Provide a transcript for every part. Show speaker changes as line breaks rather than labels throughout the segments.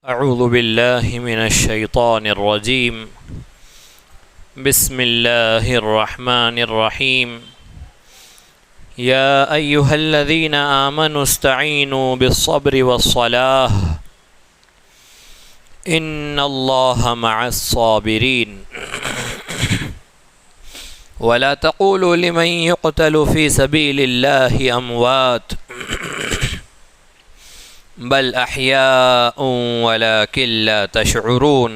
اعوذ باللہ من الشیطان الرجیم بسم اللہ الرحمن الرحیم یا ایہا الذین آمنوا استعینوا بالصبر والصلاة ان اللہ مع الصابرین ولا تقولوا لمن يقتل في سبيل الله اموات بل احیاء ولكن لا تشعرون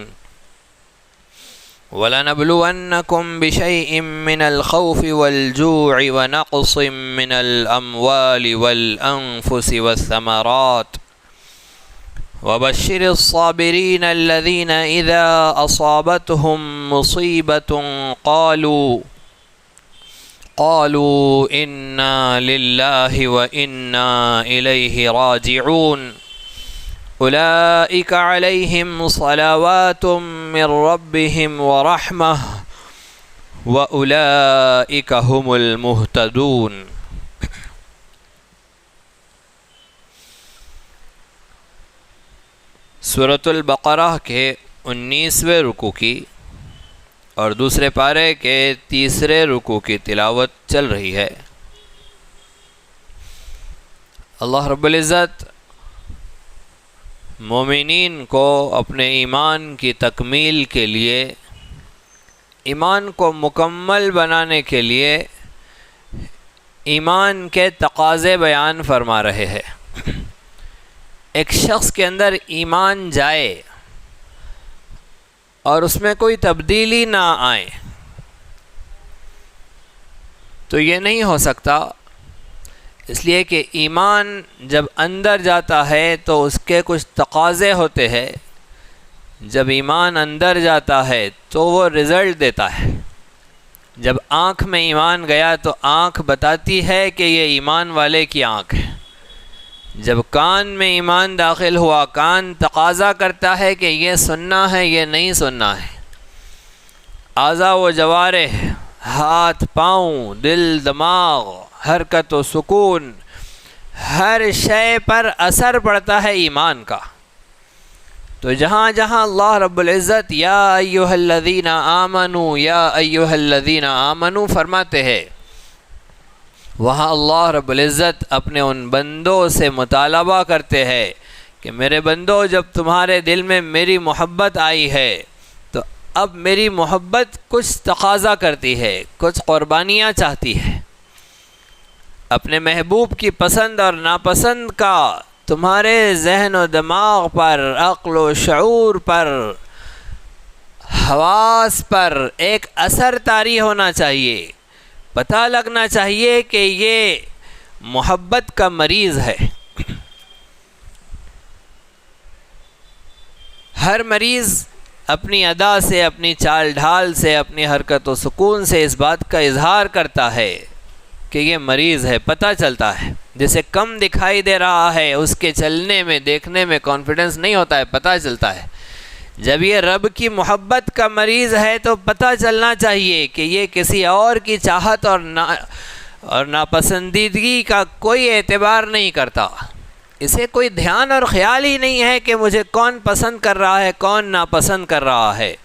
ولنبلونكم بشيء من الخوف والجوع ونقص من الأموال والأنفس والثمرات وبشر الصابرين الذين إذا أصابتهم مصيبة قالوا إنا لله وإنا إليه راجعون أولئك عليهم صلوات من ربهم ورحمة وأولئك هم المهتدون۔ سورۃ البقرہ کے 19ویں رکوع کی اور دوسرے پارے کے تیسرے رکوع کی تلاوت چل رہی ہے۔ اللہ رب العزت مومنین کو اپنے ایمان کی تکمیل کے لیے، ایمان کو مکمل بنانے کے لیے ایمان کے تقاضے بیان فرما رہے ہیں۔ ایک شخص کے اندر ایمان جائے اور اس میں کوئی تبدیلی نہ آئے تو یہ نہیں ہو سکتا، اس لیے کہ ایمان جب اندر جاتا ہے تو اس کے کچھ تقاضے ہوتے ہیں۔ جب ایمان اندر جاتا ہے تو وہ رزلٹ دیتا ہے۔ جب آنکھ میں ایمان گیا تو آنکھ بتاتی ہے کہ یہ ایمان والے کی آنکھ ہے۔ جب کان میں ایمان داخل ہوا، کان تقاضا کرتا ہے کہ یہ سننا ہے یہ نہیں سننا ہے۔ اعضاء و جوارح، ہاتھ پاؤں، دل دماغ، حرکت و سکون، ہر شے پر اثر پڑتا ہے ایمان کا۔ تو جہاں جہاں اللہ رب العزت یا ایھا الذین آمنوا یا ایھا الذین آمنوا فرماتے ہیں، وہاں اللہ رب العزت اپنے ان بندوں سے مطالبہ کرتے ہیں کہ میرے بندوں، جب تمہارے دل میں میری محبت آئی ہے تو اب میری محبت کچھ تقاضا کرتی ہے، کچھ قربانیاں چاہتی ہے۔ اپنے محبوب کی پسند اور ناپسند کا تمہارے ذہن و دماغ پر، عقل و شعور پر، حواس پر ایک اثر طاری ہونا چاہیے۔ پتہ لگنا چاہیے کہ یہ محبت کا مریض ہے۔ ہر مریض اپنی ادا سے، اپنی چال ڈھال سے، اپنی حرکت و سکون سے اس بات کا اظہار کرتا ہے کہ یہ مریض ہے، پتہ چلتا ہے۔ جسے کم دکھائی دے رہا ہے، اس کے چلنے میں، دیکھنے میں کانفیڈنس نہیں ہوتا ہے، پتہ چلتا ہے۔ جب یہ رب کی محبت کا مریض ہے تو پتہ چلنا چاہیے کہ یہ کسی اور کی چاہت اور ناپسندیدگی کا کوئی اعتبار نہیں کرتا۔ اسے کوئی دھیان اور خیال ہی نہیں ہے کہ مجھے کون پسند کر رہا ہے، کون ناپسند کر رہا ہے۔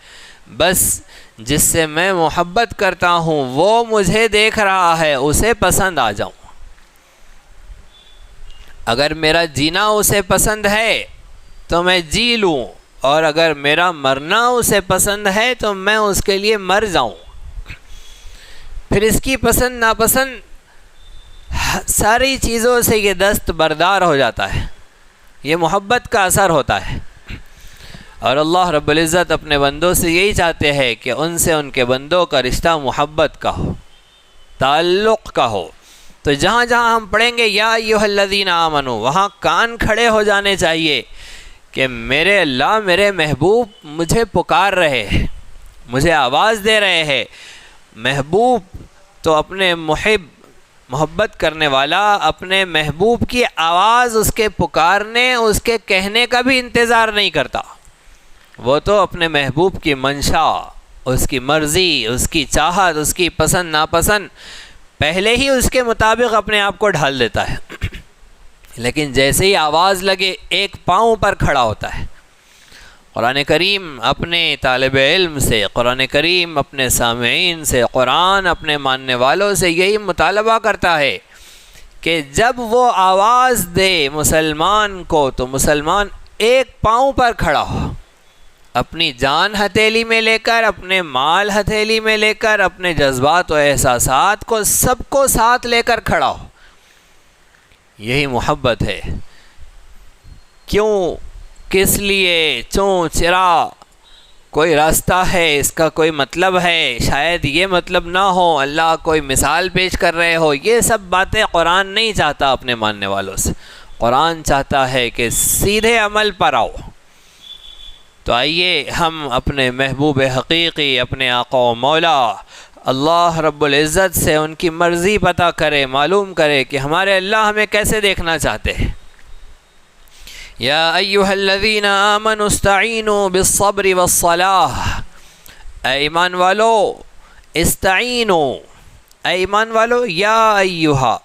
بس جس سے میں محبت کرتا ہوں وہ مجھے دیکھ رہا ہے، اسے پسند آ جاؤں۔ اگر میرا جینا اسے پسند ہے تو میں جی لوں، اور اگر میرا مرنا اسے پسند ہے تو میں اس کے لیے مر جاؤں۔ پھر اس کی پسند ناپسند ساری چیزوں سے یہ دست بردار ہو جاتا ہے، یہ محبت کا اثر ہوتا ہے۔ اور اللہ رب العزت اپنے بندوں سے یہی چاہتے ہیں کہ ان سے ان کے بندوں کا رشتہ محبت کا ہو، تعلق کا ہو۔ تو جہاں جہاں ہم پڑھیں گے یا ایھا الذین آمنوا، وہاں کان کھڑے ہو جانے چاہیے کہ میرے اللہ، میرے محبوب مجھے پکار رہے ہیں، مجھے آواز دے رہے ہیں۔ محبوب تو اپنے محبت کرنے والا اپنے محبوب کی آواز، اس کے پکارنے، اس کے کہنے کا بھی انتظار نہیں کرتا۔ وہ تو اپنے محبوب کی منشا، اس کی مرضی، اس کی چاہت، اس کی پسند ناپسند پہلے ہی اس کے مطابق اپنے آپ کو ڈھال دیتا ہے۔ لیکن جیسے ہی آواز لگے ایک پاؤں پر کھڑا ہوتا ہے۔ قرآن کریم اپنے طالب علم سے، قرآن کریم اپنے سامعین سے، قرآن اپنے ماننے والوں سے یہی مطالبہ کرتا ہے کہ جب وہ آواز دے مسلمان کو تو مسلمان ایک پاؤں پر کھڑا ہو، اپنی جان ہتھیلی میں لے کر، اپنے مال ہتھیلی میں لے کر، اپنے جذبات و احساسات کو سب کو ساتھ لے کر کھڑا ہو۔ یہی محبت ہے۔ کیوں، کس لیے، چوں، چرا، کوئی راستہ ہے، اس کا کوئی مطلب ہے، شاید یہ مطلب نہ ہو، اللہ کوئی مثال پیش کر رہے ہو، یہ سب باتیں قرآن نہیں چاہتا اپنے ماننے والوں سے۔ قرآن چاہتا ہے کہ سیدھے عمل پر آؤ۔ تو آئیے ہم اپنے محبوب حقیقی، اپنے آقا و مولا اللہ رب العزت سے ان کی مرضی پتہ کرے، معلوم کرے کہ ہمارے اللہ ہمیں کیسے دیکھنا چاہتے ہیں۔ یا ایھا الذین آمنوا استعینوا بالصبر والصلاۃ، اے ایمان والو، استعینوا، اے ایمان والو، یا ایھا،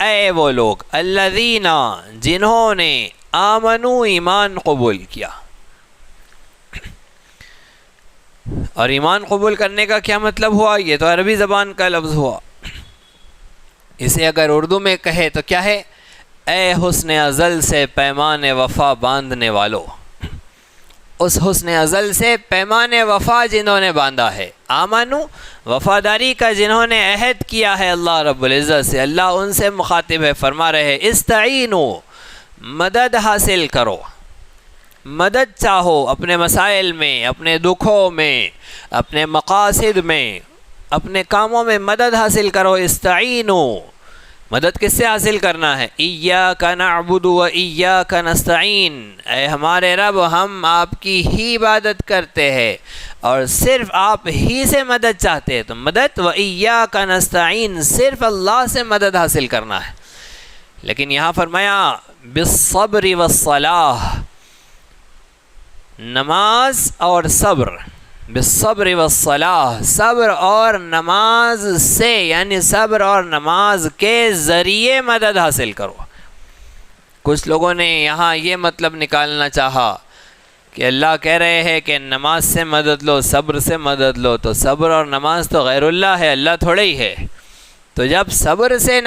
اے وہ لوگ، الذین، جنہوں نے، آمنوا، ایمان قبول کیا۔ اور ایمان قبول کرنے کا کیا مطلب ہوا؟ یہ تو عربی زبان کا لفظ ہوا، اسے اگر اردو میں کہے تو کیا ہے؟ اے حسن ازل سے پیمان وفا باندھنے والو، اس حسن ازل سے پیمان وفا جنہوں نے باندھا ہے، آمنو، وفاداری کا جنہوں نے عہد کیا ہے اللہ رب العزت سے، اللہ ان سے مخاطب ہے، فرما رہے استعینو، مدد حاصل کرو، مدد چاہو اپنے مسائل میں، اپنے دکھوں میں، اپنے مقاصد میں، اپنے کاموں میں مدد حاصل کرو۔ استعینو، مدد کس سے حاصل کرنا ہے؟ ایاک نعبد و ایاک نستعین، اے ہمارے رب، ہم آپ کی ہی عبادت کرتے ہیں اور صرف آپ ہی سے مدد چاہتے ہیں۔ تو مدد، و ایاک نستعین، صرف اللہ سے مدد حاصل کرنا ہے۔ لیکن یہاں فرمایا بالصبر والصلاۃ، نماز اور صبر، بالصبر والصلاۃ، صبر اور نماز سے، یعنی صبر اور نماز کے ذریعے مدد حاصل کرو۔ کچھ لوگوں نے یہاں یہ مطلب نکالنا چاہا کہ اللہ کہہ رہے ہیں کہ نماز سے مدد لو، صبر سے مدد لو، تو صبر اور نماز تو غیر اللہ ہے، اللہ تھوڑے ہی ہے۔ تو جب صبر سے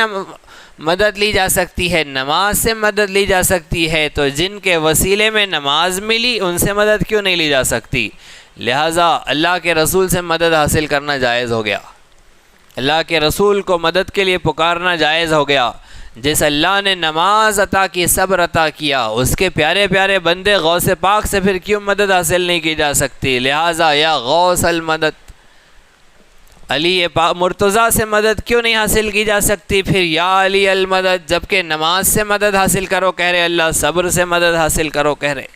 مدد لی جا سکتی ہے، نماز سے مدد لی جا سکتی ہے، تو جن کے وسیلے میں نماز ملی ان سے مدد کیوں نہیں لی جا سکتی؟ لہٰذا اللہ کے رسول سے مدد حاصل کرنا جائز ہو گیا، اللہ کے رسول کو مدد کے لیے پکارنا جائز ہو گیا۔ جس اللہ نے نماز عطا کی، صبر عطا کیا، اس کے پیارے پیارے بندے غوث پاک سے پھر کیوں مدد حاصل نہیں کی جا سکتی؟ لہٰذا یا غوث المدد، علی مرتضیٰ سے مدد کیوں نہیں حاصل کی جا سکتی؟ پھر یا علی المدد، جبکہ نماز سے مدد حاصل کرو کہہ رہے اللہ، صبر سے مدد حاصل کرو کہہ رہے۔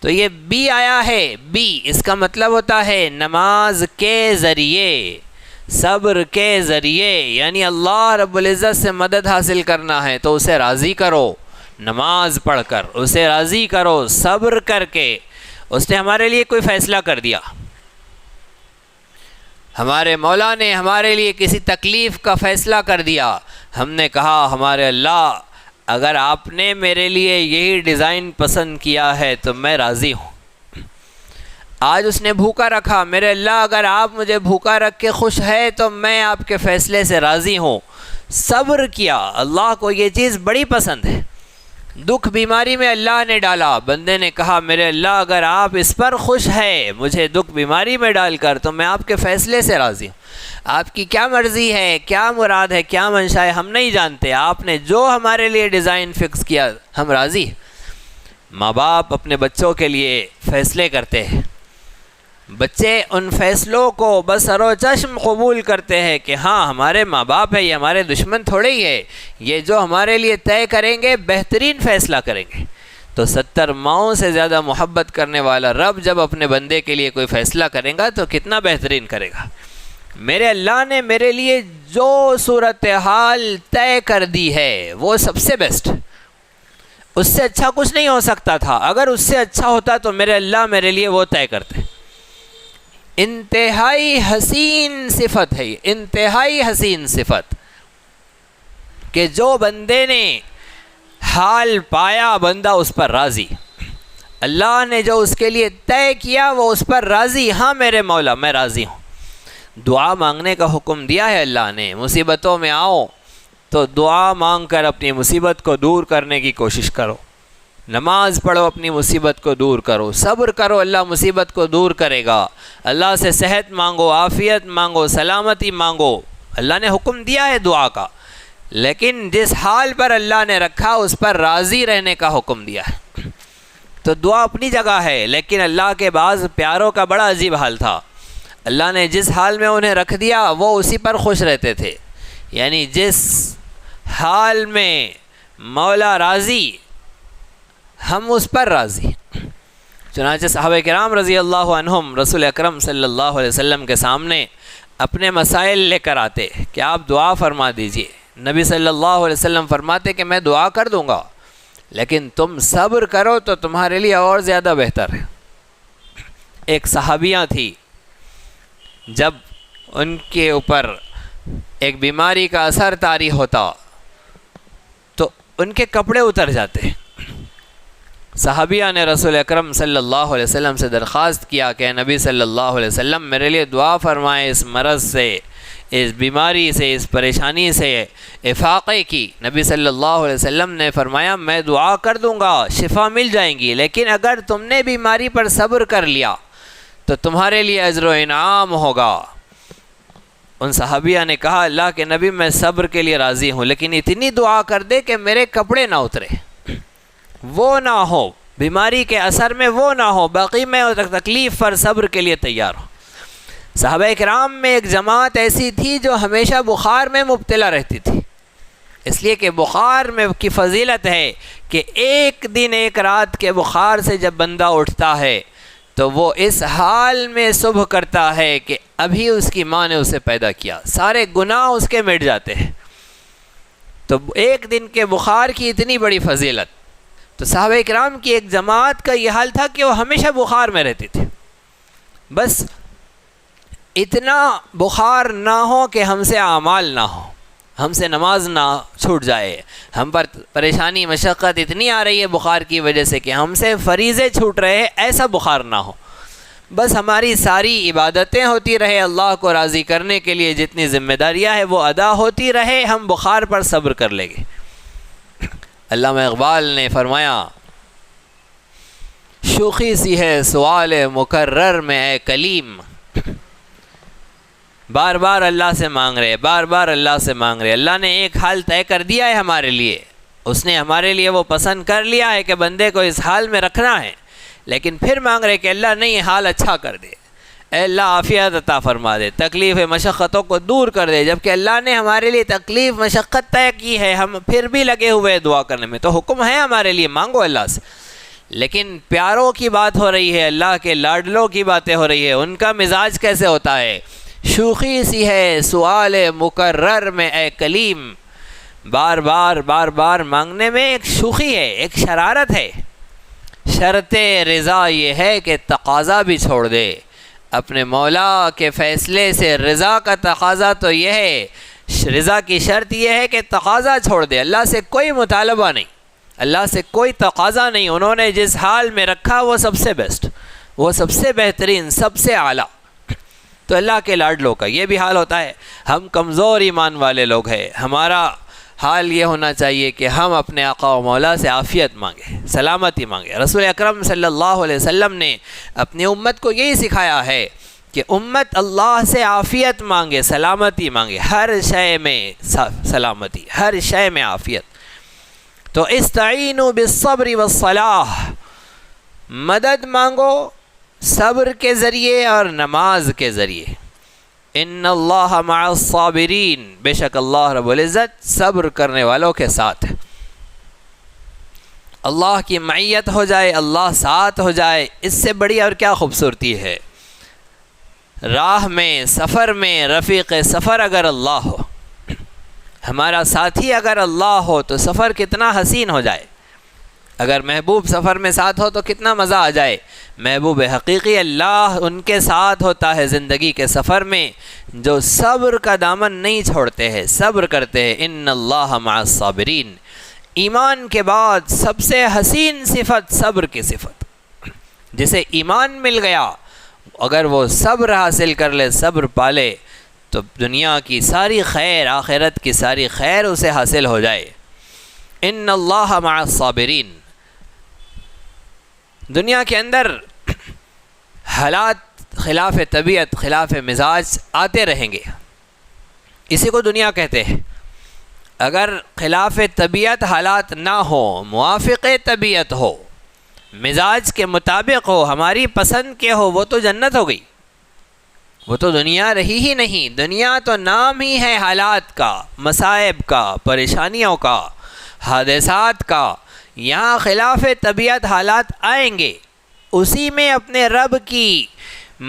تو یہ بی آیا ہے، بی اس کا مطلب ہوتا ہے نماز کے ذریعے، صبر کے ذریعے، یعنی اللہ رب العزت سے مدد حاصل کرنا ہے تو اسے راضی کرو، نماز پڑھ کر اسے راضی کرو، صبر کر کے۔ اس نے ہمارے لیے کوئی فیصلہ کر دیا، ہمارے مولا نے ہمارے لیے کسی تکلیف کا فیصلہ کر دیا، ہم نے کہا ہمارے اللہ اگر آپ نے میرے لیے یہی ڈیزائن پسند کیا ہے تو میں راضی ہوں۔ آج اس نے بھوکا رکھا، میرے اللہ اگر آپ مجھے بھوکا رکھ کے خوش ہے تو میں آپ کے فیصلے سے راضی ہوں۔ صبر کیا، اللہ کو یہ چیز بڑی پسند ہے۔ دکھ بیماری میں اللہ نے ڈالا، بندے نے کہا میرے اللہ اگر آپ اس پر خوش ہے مجھے دکھ بیماری میں ڈال کر تو میں آپ کے فیصلے سے راضی ہوں۔ آپ کی کیا مرضی ہے، کیا مراد ہے، کیا منشا ہے، ہم نہیں جانتے، آپ نے جو ہمارے لیے ڈیزائن فکس کیا ہم راضی ہیں۔ ماں باپ اپنے بچوں کے لیے فیصلے کرتے ہیں، بچے ان فیصلوں کو بصر و چشم قبول کرتے ہیں کہ ہاں ہمارے ماں باپ ہے، یہ ہمارے دشمن تھوڑے ہی ہے، یہ جو ہمارے لیے طے کریں گے بہترین فیصلہ کریں گے۔ تو 70 ماؤں سے زیادہ محبت کرنے والا رب جب اپنے بندے کے لیے کوئی فیصلہ کرے گا تو کتنا بہترین کرے گا۔ میرے اللہ نے میرے لیے جو صورتحال طے کر دی ہے وہ سب سے بیسٹ، اس سے اچھا کچھ نہیں ہو سکتا تھا، اگر اس سے اچھا ہوتا تو میرے اللہ میرے لیے وہ طے کرتے۔ انتہائی حسین صفت ہے، انتہائی حسین صفت کہ جو بندے نے حال پایا بندہ اس پر راضی۔ اللہ نے جو اس کے لیے طے کیا وہ اس پر راضی، ہاں میرے مولا میں راضی ہوں۔ دعا مانگنے کا حکم دیا ہے اللہ نے، مصیبتوں میں آؤ تو دعا مانگ کر اپنی مصیبت کو دور کرنے کی کوشش کرو، نماز پڑھو اپنی مصیبت کو دور کرو، صبر کرو، اللہ مصیبت کو دور کرے گا۔ اللہ سے صحت مانگو، عافیت مانگو، سلامتی مانگو، اللہ نے حکم دیا ہے دعا کا، لیکن جس حال پر اللہ نے رکھا اس پر راضی رہنے کا حکم دیا ہے۔ تو دعا اپنی جگہ ہے، لیکن اللہ کے بعض پیاروں کا بڑا عجیب حال تھا، اللہ نے جس حال میں انہیں رکھ دیا وہ اسی پر خوش رہتے تھے، یعنی جس حال میں مولا راضی ہم اس پر راضی۔ چنانچہ صحابہ کرام رضی اللہ عنہم رسول اکرم صلی اللہ علیہ وسلم کے سامنے اپنے مسائل لے کر آتے کہ آپ دعا فرما دیجئے۔ نبی صلی اللہ علیہ وسلم فرماتے کہ میں دعا کر دوں گا، لیکن تم صبر کرو تو تمہارے لیے اور زیادہ بہتر ہے۔ ایک صحابیہ تھی، جب ان کے اوپر ایک بیماری کا اثر طاری ہوتا تو ان کے کپڑے اتر جاتے۔ صحابیہ نے رسول اکرم صلی اللہ علیہ وسلم سے درخواست کیا کہ نبی صلی اللہ علیہ وسلم میرے لیے دعا فرمائیں اس مرض سے، اس بیماری سے، اس پریشانی سے، افاقے کی۔ نبی صلی اللہ علیہ وسلم نے فرمایا میں دعا کر دوں گا، شفا مل جائیں گی، لیکن اگر تم نے بیماری پر صبر کر لیا تو تمہارے لیے اجر و انعام ہوگا۔ ان صحابیہ نے کہا اللہ کے نبی میں صبر کے لیے راضی ہوں، لیکن اتنی دعا کر دے کہ میرے کپڑے نہ اترے، وہ نہ ہو، بیماری کے اثر میں وہ نہ ہو، باقی میں تکلیف پر صبر کے لیے تیار ہوں۔ صحابہ کرام میں ایک جماعت ایسی تھی جو ہمیشہ بخار میں مبتلا رہتی تھی، اس لیے کہ بخار میں کی فضیلت ہے کہ ایک دن ایک رات کے بخار سے جب بندہ اٹھتا ہے تو وہ اس حال میں صبح کرتا ہے کہ ابھی اس کی ماں نے اسے پیدا کیا، سارے گناہ اس کے مٹ جاتے ہیں۔ تو ایک دن کے بخار کی اتنی بڑی فضیلت۔ تو صحابہ کرام کی ایک جماعت کا یہ حال تھا کہ وہ ہمیشہ بخار میں رہتی تھی، بس اتنا بخار نہ ہو کہ ہم سے اعمال نہ ہو، ہم سے نماز نہ چھوٹ جائے، ہم پر پریشانی مشقت اتنی آ رہی ہے بخار کی وجہ سے کہ ہم سے فریضے چھوٹ رہے ہیں، ایسا بخار نہ ہو، بس ہماری ساری عبادتیں ہوتی رہے، اللہ کو راضی کرنے کے لیے جتنی ذمہ داریاں ہیں وہ ادا ہوتی رہے، ہم بخار پر صبر کر لیں گے۔ علامہ اقبال نے فرمایا شوخی سی ہے سوال مکرر میں اے کلیم، بار بار اللہ سے مانگ رہے، بار بار اللہ سے مانگ رہے۔ اللہ نے ایک حال طے کر دیا ہے ہمارے لیے، اس نے ہمارے لیے وہ پسند کر لیا ہے کہ بندے کو اس حال میں رکھنا ہے، لیکن پھر مانگ رہے کہ اللہ نہیں حال اچھا کر دے، اے اللہ عافیت عطا فرما دے، تکلیف مشقتوں کو دور کر دے، جبکہ اللہ نے ہمارے لیے تکلیف مشقت طے کی ہے، ہم پھر بھی لگے ہوئے دعا کرنے میں۔ تو حکم ہے ہمارے لیے مانگو اللہ سے، لیکن پیاروں کی بات ہو رہی ہے، اللہ کے لاڈلوں کی باتیں ہو رہی ہے، ان کا مزاج کیسے ہوتا ہے؟ شوخی سی ہے سوال مکرر میں اے کلیم، بار بار مانگنے میں ایک شوخی ہے، ایک شرارت ہے۔ شرط رضا یہ ہے کہ تقاضا بھی چھوڑ دے، اپنے مولا کے فیصلے سے رضا کا تقاضا تو یہ ہے، رضا کی شرط یہ ہے کہ تقاضا چھوڑ دے، اللہ سے کوئی مطالبہ نہیں، اللہ سے کوئی تقاضا نہیں، انہوں نے جس حال میں رکھا وہ سب سے بیسٹ، وہ سب سے بہترین، سب سے اعلیٰ۔ تو اللہ کے لاڈلوں کا یہ بھی حال ہوتا ہے، ہم کمزور ایمان والے لوگ ہیں، ہمارا حال یہ ہونا چاہیے کہ ہم اپنے آقا و مولا سے عافیت مانگیں، سلامتی مانگیں۔ رسول اکرم صلی اللہ علیہ وسلم نے اپنی امت کو یہی سکھایا ہے کہ امت اللہ سے عافیت مانگے، سلامتی مانگے، ہر شے میں سلامتی، ہر شے میں عافیت۔ تو استعینوا بالصبر والصلاح، مدد مانگو صبر کے ذریعے اور نماز کے ذریعے۔ ان اللہ مع الصابرین، بے شک اللہ رب العزت صبر کرنے والوں کے ساتھ ہے۔ اللہ کی معیت ہو جائے، اللہ ساتھ ہو جائے، اس سے بڑی اور کیا خوبصورتی ہے؟ راہ میں، سفر میں رفیق سفر اگر اللہ ہو، ہمارا ساتھی اگر اللہ ہو تو سفر کتنا حسین ہو جائے۔ اگر محبوب سفر میں ساتھ ہو تو کتنا مزہ آ جائے۔ محبوب حقیقی اللہ ان کے ساتھ ہوتا ہے زندگی کے سفر میں جو صبر کا دامن نہیں چھوڑتے ہیں، صبر کرتے ہیں۔ ان اللہ مع الصابرین، ایمان کے بعد سب سے حسین صفت صبر کی صفت۔ جسے ایمان مل گیا اگر وہ صبر حاصل کر لے، صبر پالے، تو دنیا کی ساری خیر، آخرت کی ساری خیر اسے حاصل ہو جائے۔ ان اللہ مع الصابرین۔ دنیا کے اندر حالات خلاف طبیعت، خلاف مزاج آتے رہیں گے، اسی کو دنیا کہتے ہیں۔ اگر خلاف طبیعت حالات نہ ہو، موافق طبیعت ہو، مزاج کے مطابق ہو، ہماری پسند کے ہو، وہ تو جنت ہو گئی، وہ تو دنیا رہی ہی نہیں۔ دنیا تو نام ہی ہے حالات کا، مصائب کا، پریشانیوں کا، حادثات کا۔ یہاں خلاف طبیعت حالات آئیں گے، اسی میں اپنے رب کی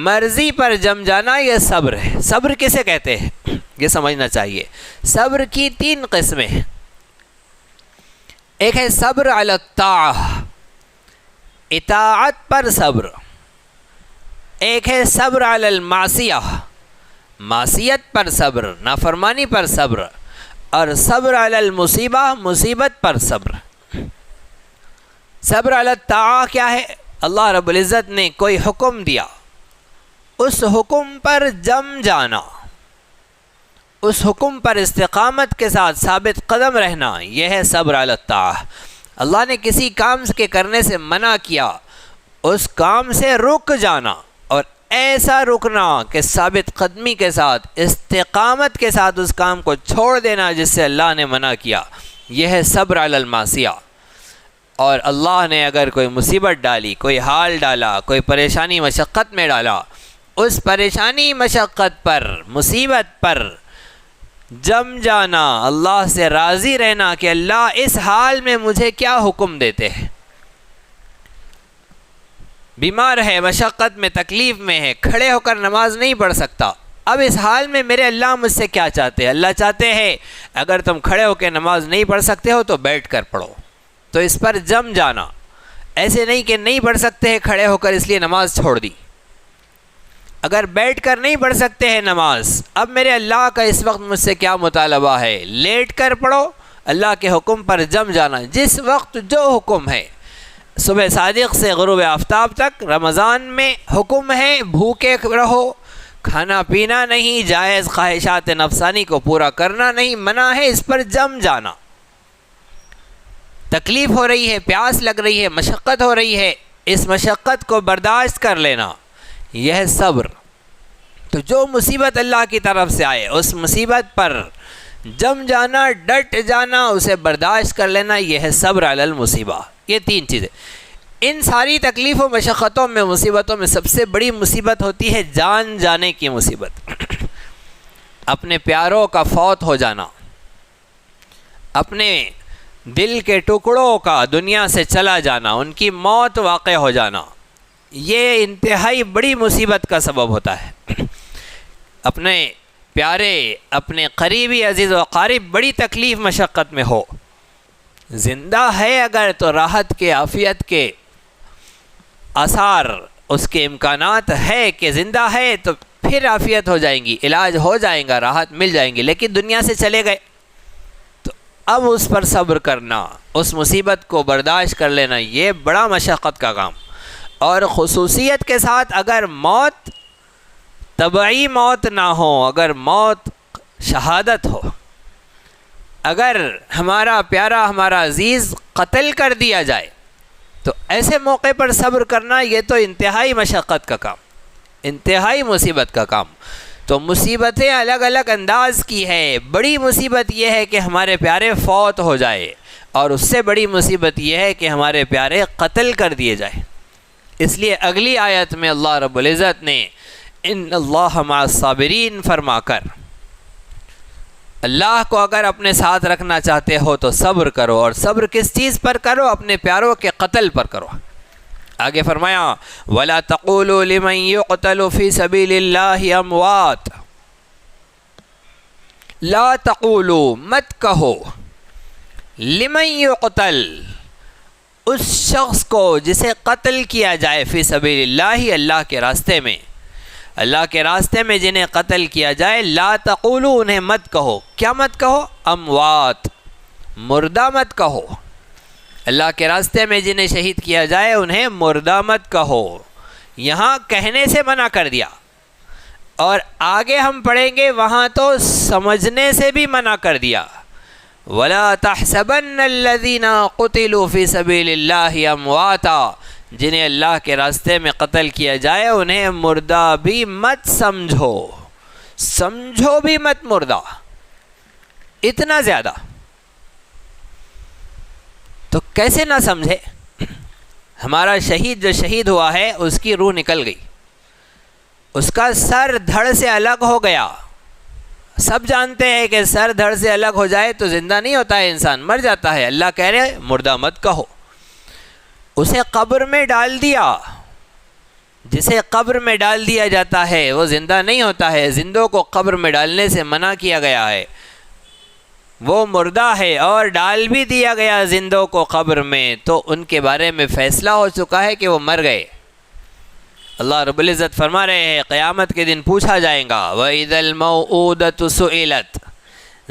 مرضی پر جم جانا، یہ صبر ہے۔ صبر کسے کہتے ہیں یہ سمجھنا چاہیے۔ صبر کی 3 قسمیں ہیں۔ ایک ہے صبر علی الطاعہ، اطاعت پر صبر۔ ایک ہے صبر علی المعصیہ، معصیت پر صبر، نافرمانی پر صبر۔ اور صبر علی المصیبہ، مصیبت پر صبر۔ صبر علی الطاعہ کیا ہے؟ اللہ رب العزت نے کوئی حکم دیا، اس حکم پر جم جانا، اس حکم پر استقامت کے ساتھ ثابت قدم رہنا، یہ ہے صبر علی الطاعہ۔ اللہ نے کسی کام کے کرنے سے منع کیا، اس کام سے رک جانا، اور ایسا رکنا کہ ثابت قدمی کے ساتھ، استقامت کے ساتھ اس کام کو چھوڑ دینا جس سے اللہ نے منع کیا، یہ ہے صبر علی المعصیہ۔ اور اللہ نے اگر کوئی مصیبت ڈالی، کوئی حال ڈالا، کوئی پریشانی مشقت میں ڈالا، اس پریشانی مشقت پر، مصیبت پر جم جانا، اللہ سے راضی رہنا کہ اللہ اس حال میں مجھے کیا حکم دیتے ہیں۔ بیمار ہے، مشقت میں، تکلیف میں ہے، کھڑے ہو کر نماز نہیں پڑھ سکتا، اب اس حال میں میرے اللہ مجھ سے کیا چاہتے ہیں؟ اللہ چاہتے ہیں اگر تم کھڑے ہو کے نماز نہیں پڑھ سکتے ہو تو بیٹھ کر پڑھو، تو اس پر جم جانا۔ ایسے نہیں کہ نہیں پڑھ سکتے ہیں کھڑے ہو کر اس لیے نماز چھوڑ دی۔ اگر بیٹھ کر نہیں پڑھ سکتے ہیں نماز، اب میرے اللہ کا اس وقت مجھ سے کیا مطالبہ ہے؟ لیٹ کر پڑھو، اللہ کے حکم پر جم جانا۔ جس وقت جو حکم ہے، صبح صادق سے غروب آفتاب تک رمضان میں حکم ہے بھوکے رہو، کھانا پینا نہیں، جائز خواہشات نفسانی کو پورا کرنا نہیں، منع ہے، اس پر جم جانا۔ تکلیف ہو رہی ہے، پیاس لگ رہی ہے، مشقت ہو رہی ہے، اس مشقت کو برداشت کر لینا، یہ ہے صبر۔ تو جو مصیبت اللہ کی طرف سے آئے اس مصیبت پر جم جانا، ڈٹ جانا، اسے برداشت کر لینا، یہ ہے صبر علی المصیبہ۔ یہ 3 چیزیں۔ ان ساری تکلیفوں، مشقتوں میں، مصیبتوں میں سب سے بڑی مصیبت ہوتی ہے جان جانے کی مصیبت، اپنے پیاروں کا فوت ہو جانا، اپنے دل کے ٹکڑوں کا دنیا سے چلا جانا، ان کی موت واقع ہو جانا، یہ انتہائی بڑی مصیبت کا سبب ہوتا ہے۔ اپنے پیارے، اپنے قریبی عزیز و اقارب بڑی تکلیف مشقت میں ہو، زندہ ہے اگر تو راحت کے، عافیت کے آثار، اس کے امکانات ہے کہ زندہ ہے تو پھر عافیت ہو جائیں گی، علاج ہو جائے گا، راحت مل جائیں گی، لیکن دنیا سے چلے گئے تو اب اس پر صبر کرنا، اس مصیبت کو برداشت کر لینا، یہ بڑا مشقت کا کام۔ اور خصوصیت کے ساتھ اگر موت طبعی موت نہ ہو، اگر موت شہادت ہو، اگر ہمارا پیارا، ہمارا عزیز قتل کر دیا جائے، تو ایسے موقع پر صبر کرنا یہ تو انتہائی مشقت کا کام، انتہائی مصیبت کا کام۔ تو مصیبتیں الگ الگ انداز کی ہے۔ بڑی مصیبت یہ ہے کہ ہمارے پیارے فوت ہو جائے، اور اس سے بڑی مصیبت یہ ہے کہ ہمارے پیارے قتل کر دیے جائے۔ اس لیے اگلی آیت میں اللہ رب العزت نے ان اللہ مع الصابرین فرما کر اللہ کو اگر اپنے ساتھ رکھنا چاہتے ہو تو صبر کرو، اور صبر کس چیز پر کرو؟ اپنے پیاروں کے قتل پر کرو۔ آگے فرمایا وَلَا تَقُولُوا لِمَنْ يُقْتَلُ فِي سَبِيلِ اللَّهِ أَمْوَاتٌ، لا تقولوا، مت کہو، لمن یقتل، اس شخص کو جسے قتل کیا جائے، فی سبیل اللہ، اللہ کے راستے میں، اللہ کے راستے میں جنہیں قتل کیا جائے، لا تقولوا، انہیں مت کہو۔ کیا مت کہو؟ اموات، مردہ مت کہو، اللہ کے راستے میں جنہیں شہید کیا جائے انہیں مردہ مت کہو. یہاں کہنے سے منع کر دیا، اور آگے ہم پڑھیں گے وہاں تو سمجھنے سے بھی منع کر دیا. وَلَا تَحْسَبَنَّ الَّذِينَ قُتِلُوا فِي سَبِيلِ اللَّهِ أَمْوَاتًا، جنہیں اللہ کے راستے میں قتل کیا جائے انہیں مردہ بھی مت سمجھو. سمجھو بھی مت مردہ، اتنا زیادہ. تو کیسے نہ سمجھے؟ ہمارا شہید جو شہید ہوا ہے اس کی روح نکل گئی، اس کا سر دھڑ سے الگ ہو گیا. سب جانتے ہیں کہ سر دھڑ سے الگ ہو جائے تو زندہ نہیں ہوتا ہے، انسان مر جاتا ہے. اللہ کہہ رہے مردہ مت کہو. اسے قبر میں ڈال دیا. جسے قبر میں ڈال دیا جاتا ہے وہ زندہ نہیں ہوتا ہے. زندوں کو قبر میں ڈالنے سے منع کیا گیا ہے، وہ مردہ ہے. اور ڈال بھی دیا گیا زندوں کو قبر میں تو ان کے بارے میں فیصلہ ہو چکا ہے کہ وہ مر گئے. اللہ رب العزت فرما رہے ہیں قیامت کے دن پوچھا جائے گا وَإِذَا الْمَوْءُودَةُ سُئِلَتْ،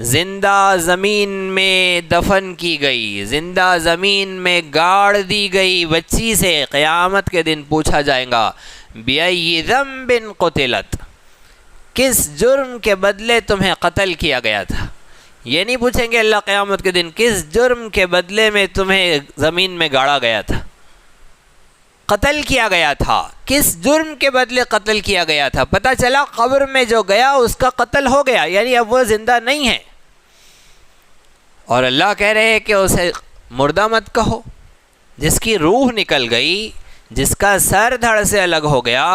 زندہ زمین میں دفن کی گئی، زندہ زمین میں گاڑ دی گئی بچی سے قیامت کے دن پوچھا جائے گا بِأَيِّ ذَنبٍ قُتِلَتْ، کس جرم کے بدلے تمہیں قتل کیا گیا تھا. یہ نہیں پوچھیں گے اللہ قیامت کے دن کس جرم کے بدلے میں تمہیں زمین میں گاڑا گیا تھا، قتل کیا گیا تھا، کس جرم کے بدلے قتل کیا گیا تھا. پتہ چلا قبر میں جو گیا اس کا قتل ہو گیا، یعنی اب وہ زندہ نہیں ہے. اور اللہ کہہ رہے ہیں کہ اسے مردہ مت کہو. جس کی روح نکل گئی، جس کا سر دھڑ سے الگ ہو گیا،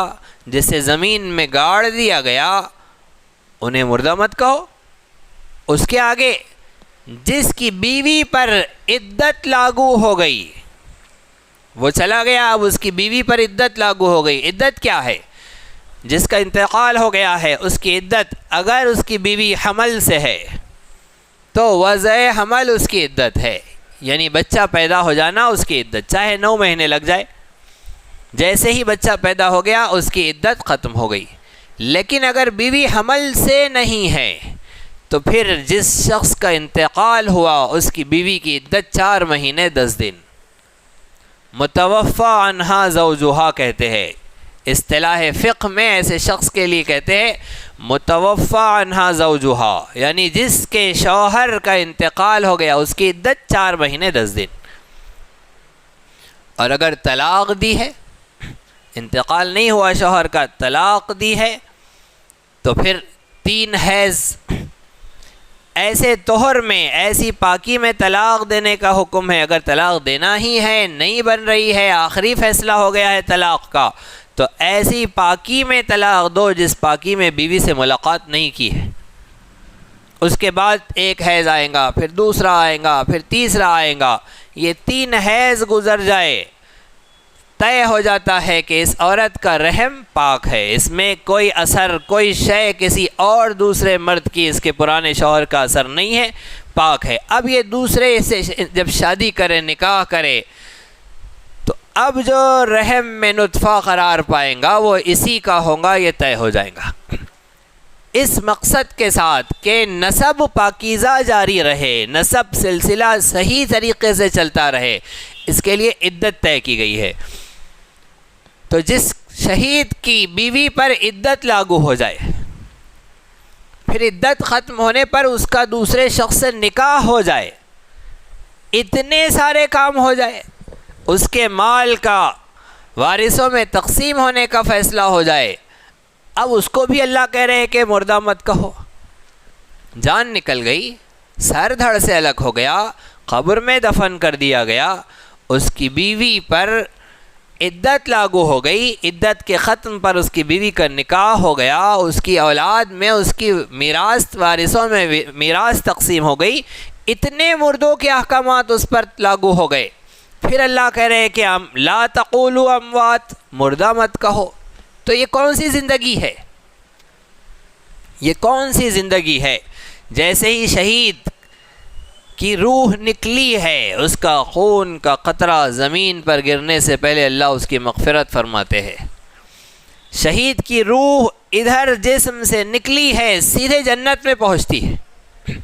جسے زمین میں گاڑ دیا گیا، انہیں مردہ مت کہو. اس کے آگے جس کی بیوی پر عدت لاگو ہو گئی، وہ چلا گیا، اب اس کی بیوی پر عدت لاگو ہو گئی. عدت کیا ہے؟ جس کا انتقال ہو گیا ہے اس کی عدت. اگر اس کی بیوی حمل سے ہے تو وضع حمل اس کی عدت ہے، یعنی بچہ پیدا ہو جانا اس کی عدت، چاہے 9 مہینے لگ جائے. جیسے ہی بچہ پیدا ہو گیا اس کی عدت ختم ہو گئی. لیکن اگر بیوی حمل سے نہیں ہے تو پھر جس شخص کا انتقال ہوا اس کی بیوی کی عدت 4 مہینے 10 دن. متوفی عنہا زوجہا کہتے ہیں. اصطلاح فقہ میں ایسے شخص کے لیے کہتے ہیں متوفی عنہا زوجہا، یعنی جس کے شوہر کا انتقال ہو گیا اس کی عدت 4 مہینے 10 دن. اور اگر طلاق دی ہے، انتقال نہیں ہوا شوہر کا، طلاق دی ہے، تو پھر 3 حیض. ایسے طہر میں، ایسی پاکی میں طلاق دینے کا حکم ہے. اگر طلاق دینا ہی ہے، نہیں بن رہی ہے، آخری فیصلہ ہو گیا ہے طلاق کا، تو ایسی پاکی میں طلاق دو جس پاکی میں بیوی سے ملاقات نہیں کی ہے. اس کے بعد 1 حیض آئے گا، پھر دوسرا آئے گا، پھر تیسرا آئے گا. یہ 3 حیض گزر جائے، طے ہو جاتا ہے کہ اس عورت کا رحم پاک ہے، اس میں کوئی اثر، کوئی شے کسی اور دوسرے مرد کی، اس کے پرانے شوہر کا اثر نہیں ہے، پاک ہے. اب یہ دوسرے سے جب شادی کرے، نکاح کرے، تو اب جو رحم میں نطفہ قرار پائیں گا وہ اسی کا ہوگا، یہ طے ہو جائے گا. اس مقصد کے ساتھ کہ نسب پاکیزہ جاری رہے، نسب سلسلہ صحیح طریقے سے چلتا رہے، اس کے لیے عدت طے کی گئی ہے. تو جس شہید کی بیوی پر عدت لاگو ہو جائے، پھر عدت ختم ہونے پر اس کا دوسرے شخص سے نکاح ہو جائے، اتنے سارے کام ہو جائے، اس کے مال کا وارثوں میں تقسیم ہونے کا فیصلہ ہو جائے، اب اس کو بھی اللہ کہہ رہے ہیں کہ مردہ مت کہو. جان نکل گئی، سر دھڑ سے الگ ہو گیا، قبر میں دفن کر دیا گیا، اس کی بیوی پر عدت لاگو ہو گئی، عدت کے ختم پر اس کی بیوی کا نکاح ہو گیا، اس کی اولاد میں، اس کی میراث وارثوں میں میراث تقسیم ہو گئی، اتنے مردوں کے احکامات اس پر لاگو ہو گئے. پھر اللہ کہہ رہے کہ لا تقولوا اموات، مردہ مت کہو. تو یہ کون سی زندگی ہے؟ یہ کون سی زندگی ہے؟ جیسے ہی شہید کی روح نکلی ہے، اس کا خون کا قطرہ زمین پر گرنے سے پہلے اللہ اس کی مغفرت فرماتے ہیں. شہید کی روح ادھر جسم سے نکلی ہے، سیدھے جنت میں پہنچتی ہے،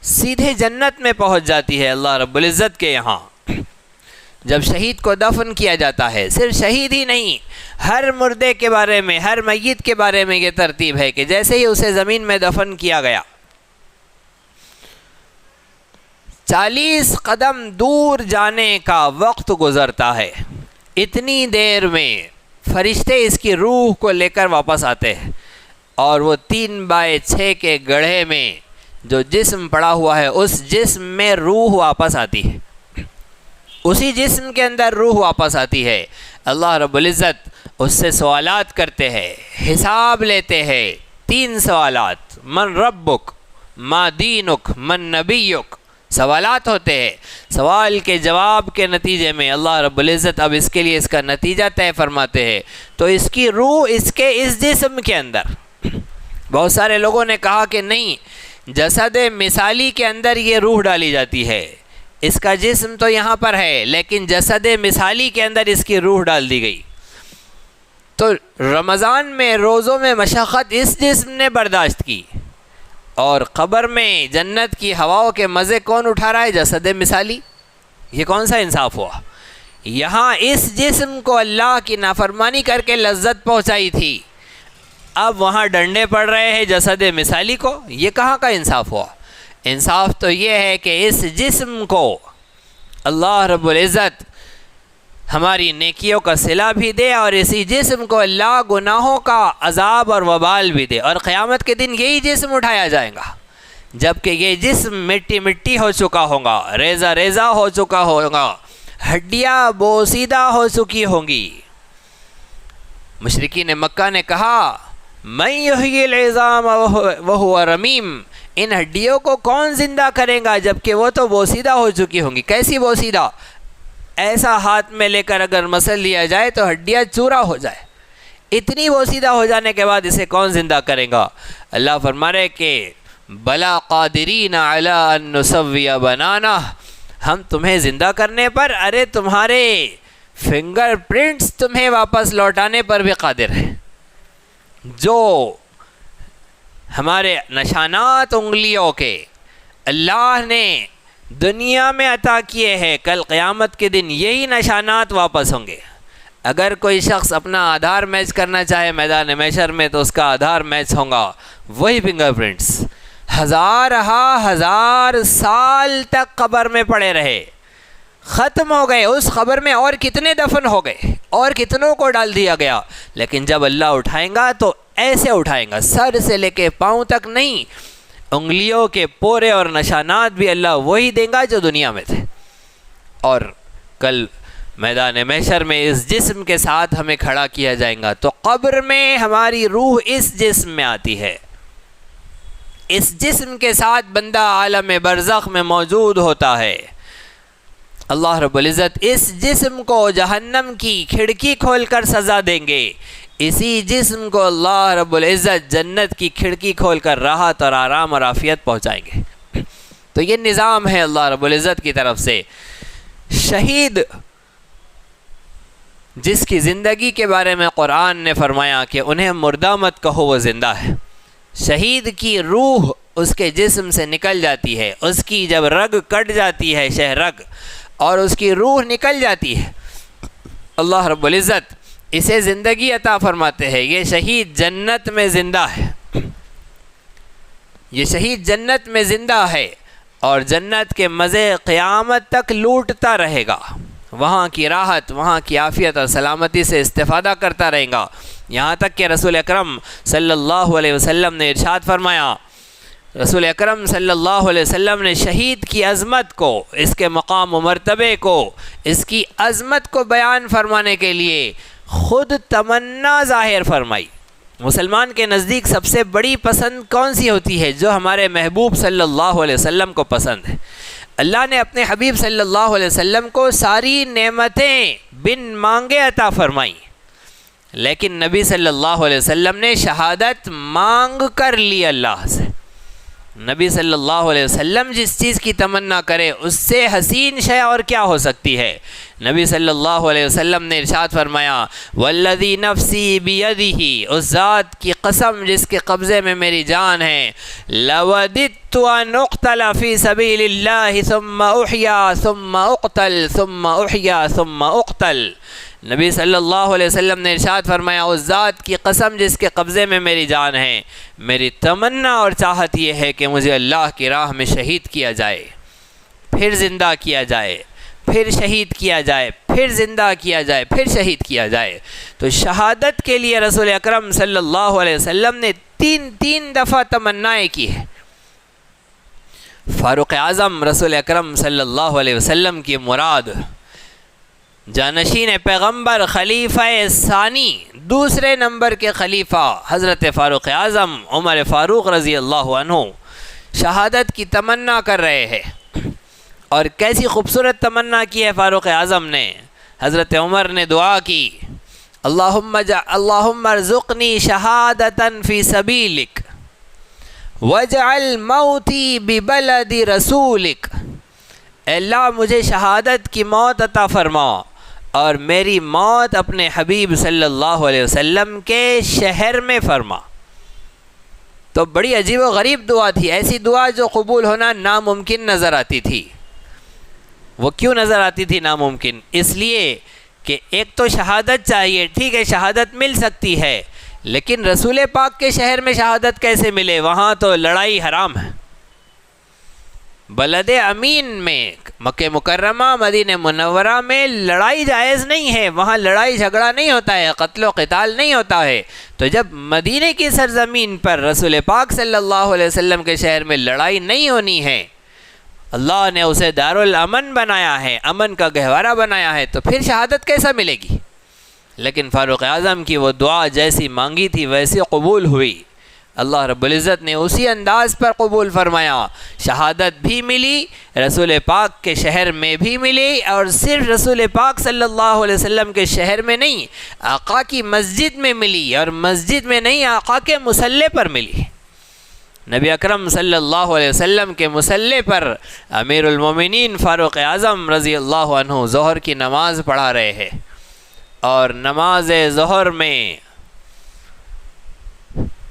سیدھے جنت میں پہنچ جاتی ہے اللہ رب العزت کے یہاں. جب شہید کو دفن کیا جاتا ہے، صرف شہید ہی نہیں، ہر مردے کے بارے میں، ہر میت کے بارے میں یہ ترتیب ہے کہ جیسے ہی اسے زمین میں دفن کیا گیا، 40 قدم دور جانے کا وقت گزرتا ہے، اتنی دیر میں فرشتے اس کی روح کو لے کر واپس آتے ہیں، اور وہ 3x6 کے گڑھے میں جو جسم پڑا ہوا ہے اس جسم میں روح واپس آتی ہے، اسی جسم کے اندر روح واپس آتی ہے۔ اللہ رب العزت اس سے سوالات کرتے ہیں، حساب لیتے ہیں، 3 سوالات، من ربک، ما دینک، من نبیک، سوالات ہوتے ہیں۔ سوال کے جواب کے نتیجے میں اللہ رب العزت اب اس کے لیے اس کا نتیجہ طے فرماتے ہیں، تو اس کی روح اس جسم کے اندر۔ بہت سارے لوگوں نے کہا کہ نہیں، جسد مثالی کے اندر یہ روح ڈالی جاتی ہے، اس کا جسم تو یہاں پر ہے لیکن جسد مثالی کے اندر اس کی روح ڈال دی گئی۔ تو رمضان میں روزوں میں مشقت اس جسم نے برداشت کی، اور قبر میں جنت کی ہواؤں کے مزے کون اٹھا رہا ہے؟ جسد مثالی۔ یہ کون سا انصاف ہوا؟ یہاں اس جسم کو اللہ کی نافرمانی کر کے لذت پہنچائی تھی، اب وہاں ڈنڈے پڑ رہے ہیں جسد مثالی کو، یہ کہاں کا انصاف ہوا؟ انصاف تو یہ ہے کہ اس جسم کو اللہ رب العزت ہماری نیکیوں کا صلہ بھی دے، اور اسی جسم کو اللہ گناہوں کا عذاب اور وبال بھی دے، اور قیامت کے دن یہی جسم اٹھایا جائے گا، جبکہ یہ جسم مٹی مٹی ہو چکا ہوگا، ریزہ ریزہ ہو چکا ہوگا، ہڈیاں بوسیدہ ہو چکی ہوں گی۔ مشرکین مکہ نے کہا من یحیی العظام وہو رمیم، ان ہڈیوں کو کون زندہ کرے گا جبکہ وہ تو بوسیدہ ہو چکی ہوں گی۔ کیسی بوسیدہ؟ ایسا ہاتھ میں لے کر اگر مسل لیا جائے تو ہڈیاں چورا ہو جائے، اتنی بوسیدہ ہو جانے کے بعد اسے کون زندہ کرے گا؟ اللہ فرما رہے کہ بلا قادرین علی ان نسوی بنانہ، ہم تمہیں زندہ کرنے پر، ارے تمہارے فنگر پرنٹس تمہیں واپس لوٹانے پر بھی قادر ہیں۔ جو ہمارے نشانات انگلیوں کے اللہ نے دنیا میں عطا کیے ہیں، کل قیامت کے دن یہی نشانات واپس ہوں گے۔ اگر کوئی شخص اپنا آدھار میچ کرنا چاہے میدان محشر میں تو اس کا آدھار میچ ہوگا وہی فنگر پرنٹس، ہزار سال تک قبر میں پڑے رہے، ختم ہو گئے، اس قبر میں اور کتنے دفن ہو گئے اور کتنوں کو ڈال دیا گیا، لیکن جب اللہ اٹھائیں گا تو ایسے اٹھائیں گا، سر سے لے کے پاؤں تک نہیں، انگلیوں کے پورے اور نشانات بھی اللہ وہی دیں گا جو دنیا میں تھے۔ اور کل میدان محشر میں اس جسم کے ساتھ ہمیں کھڑا کیا جائے گا، تو قبر میں ہماری روح اس جسم میں آتی ہے، اس جسم کے ساتھ بندہ عالم برزخ میں موجود ہوتا ہے۔ اللہ رب العزت اس جسم کو جہنم کی کھڑکی کھول کر سزا دیں گے، اسی جسم کو اللہ رب العزت جنت کی کھڑکی کھول کر راحت اور آرام اور عافیت پہنچائیں گے۔ تو یہ نظام ہے اللہ رب العزت کی طرف سے۔ شہید جس کی زندگی کے بارے میں قرآن نے فرمایا کہ انہیں مردہ مت کہو، وہ زندہ ہے۔ شہید کی روح اس کے جسم سے نکل جاتی ہے، اس کی جب رگ کٹ جاتی ہے، شہ رگ، اور اس کی روح نکل جاتی ہے، اللہ رب العزت اسے زندگی عطا فرماتے ہیں۔ یہ شہید جنت میں زندہ ہے، یہ شہید جنت میں زندہ ہے، اور جنت کے مزے قیامت تک لوٹتا رہے گا، وہاں کی راحت، وہاں کی عافیت اور سلامتی سے استفادہ کرتا رہے گا، یہاں تک کہ رسول اکرم صلی اللہ علیہ وسلم نے ارشاد فرمایا، رسول اکرم صلی اللہ علیہ وسلم نے شہید کی عظمت کو، اس کے مقام و مرتبے کو، اس کی عظمت کو بیان فرمانے کے لیے خود تمنا ظاہر فرمائی۔ مسلمان کے نزدیک سب سے بڑی پسند کون سی ہوتی ہے؟ جو ہمارے محبوب صلی اللہ علیہ وسلم کو پسند ہے۔ اللہ نے اپنے حبیب صلی اللہ علیہ وسلم کو ساری نعمتیں بن مانگے عطا فرمائیں، لیکن نبی صلی اللہ علیہ وسلم نے شہادت مانگ کر لی اللہ سے۔ نبی صلی اللہ علیہ وسلم جس چیز کی تمنا کرے اس سے حسین شے اور کیا ہو سکتی ہے؟ نبی صلی اللہ علیہ وسلم نے ارشاد فرمایا والذی نفسی بیدہ، اس ذات کی قسم جس کے قبضے میں میری جان ہے، لوددت ان اقتل فی سبیل اللہ ثم احیا ثم اقتل ثم احیا ثم اقتل۔ نبی صلی اللہ علیہ وسلم نے ارشاد فرمایا اس ذات کی قسم جس کے قبضے میں میری جان ہے، میری تمنا اور چاہت یہ ہے کہ مجھے اللہ کی راہ میں شہید کیا جائے، پھر زندہ کیا جائے، پھر شہید کیا جائے، پھر زندہ کیا جائے، پھر شہید کیا جائے۔ تو شہادت کے لیے رسول اکرم صلی اللہ علیہ وسلم نے تین دفعہ تمنائیں کی ہے۔ فاروق اعظم رسول اکرم صلی اللہ علیہ وسلم کی مراد، جانشین پیغمبر، خلیفہ ثانی، دوسرے نمبر کے خلیفہ حضرت فاروق اعظم عمر فاروق رضی اللہ عنہ شہادت کی تمنا کر رہے ہیں۔ اور کیسی خوبصورت تمنا کی ہے فاروق اعظم نے۔ حضرت عمر نے دعا کی اللہم ارزقنی شہادتا فی سبیلک واجعل موتی ببلد رسولک، اے اللہ مجھے شہادت کی موت عطا فرما اور میری موت اپنے حبیب صلی اللہ علیہ وسلم کے شہر میں فرما۔ تو بڑی عجیب و غریب دعا تھی، ایسی دعا جو قبول ہونا ناممکن نظر آتی تھی۔ وہ کیوں نظر آتی تھی ناممکن؟ اس لیے کہ ایک تو شہادت چاہیے، ٹھیک ہے شہادت مل سکتی ہے، لیکن رسول پاک کے شہر میں شہادت کیسے ملے؟ وہاں تو لڑائی حرام ہے۔ بلد امین میں، مکہ مکرمہ مدینہ منورہ میں لڑائی جائز نہیں ہے، وہاں لڑائی جھگڑا نہیں ہوتا ہے، قتل و قتال نہیں ہوتا ہے۔ تو جب مدینہ کی سرزمین پر رسول پاک صلی اللہ علیہ وسلم کے شہر میں لڑائی نہیں ہونی ہے، اللہ نے اسے دارالامن بنایا ہے، امن کا گہوارہ بنایا ہے، تو پھر شہادت کیسا ملے گی؟ لیکن فاروق اعظم کی وہ دعا جیسی مانگی تھی ویسی قبول ہوئی۔ اللہ رب العزت نے اسی انداز پر قبول فرمایا، شہادت بھی ملی، رسول پاک کے شہر میں بھی ملی، اور صرف رسول پاک صلی اللہ علیہ وسلم کے شہر میں نہیں، آقا کی مسجد میں ملی، اور مسجد میں نہیں آقا کے مصلی پر ملی۔ نبی اکرم صلی اللہ علیہ وسلم کے مصلی پر امیر المومنین فاروق اعظم رضی اللہ عنہ ظہر کی نماز پڑھا رہے ہیں، اور نماز ظہر میں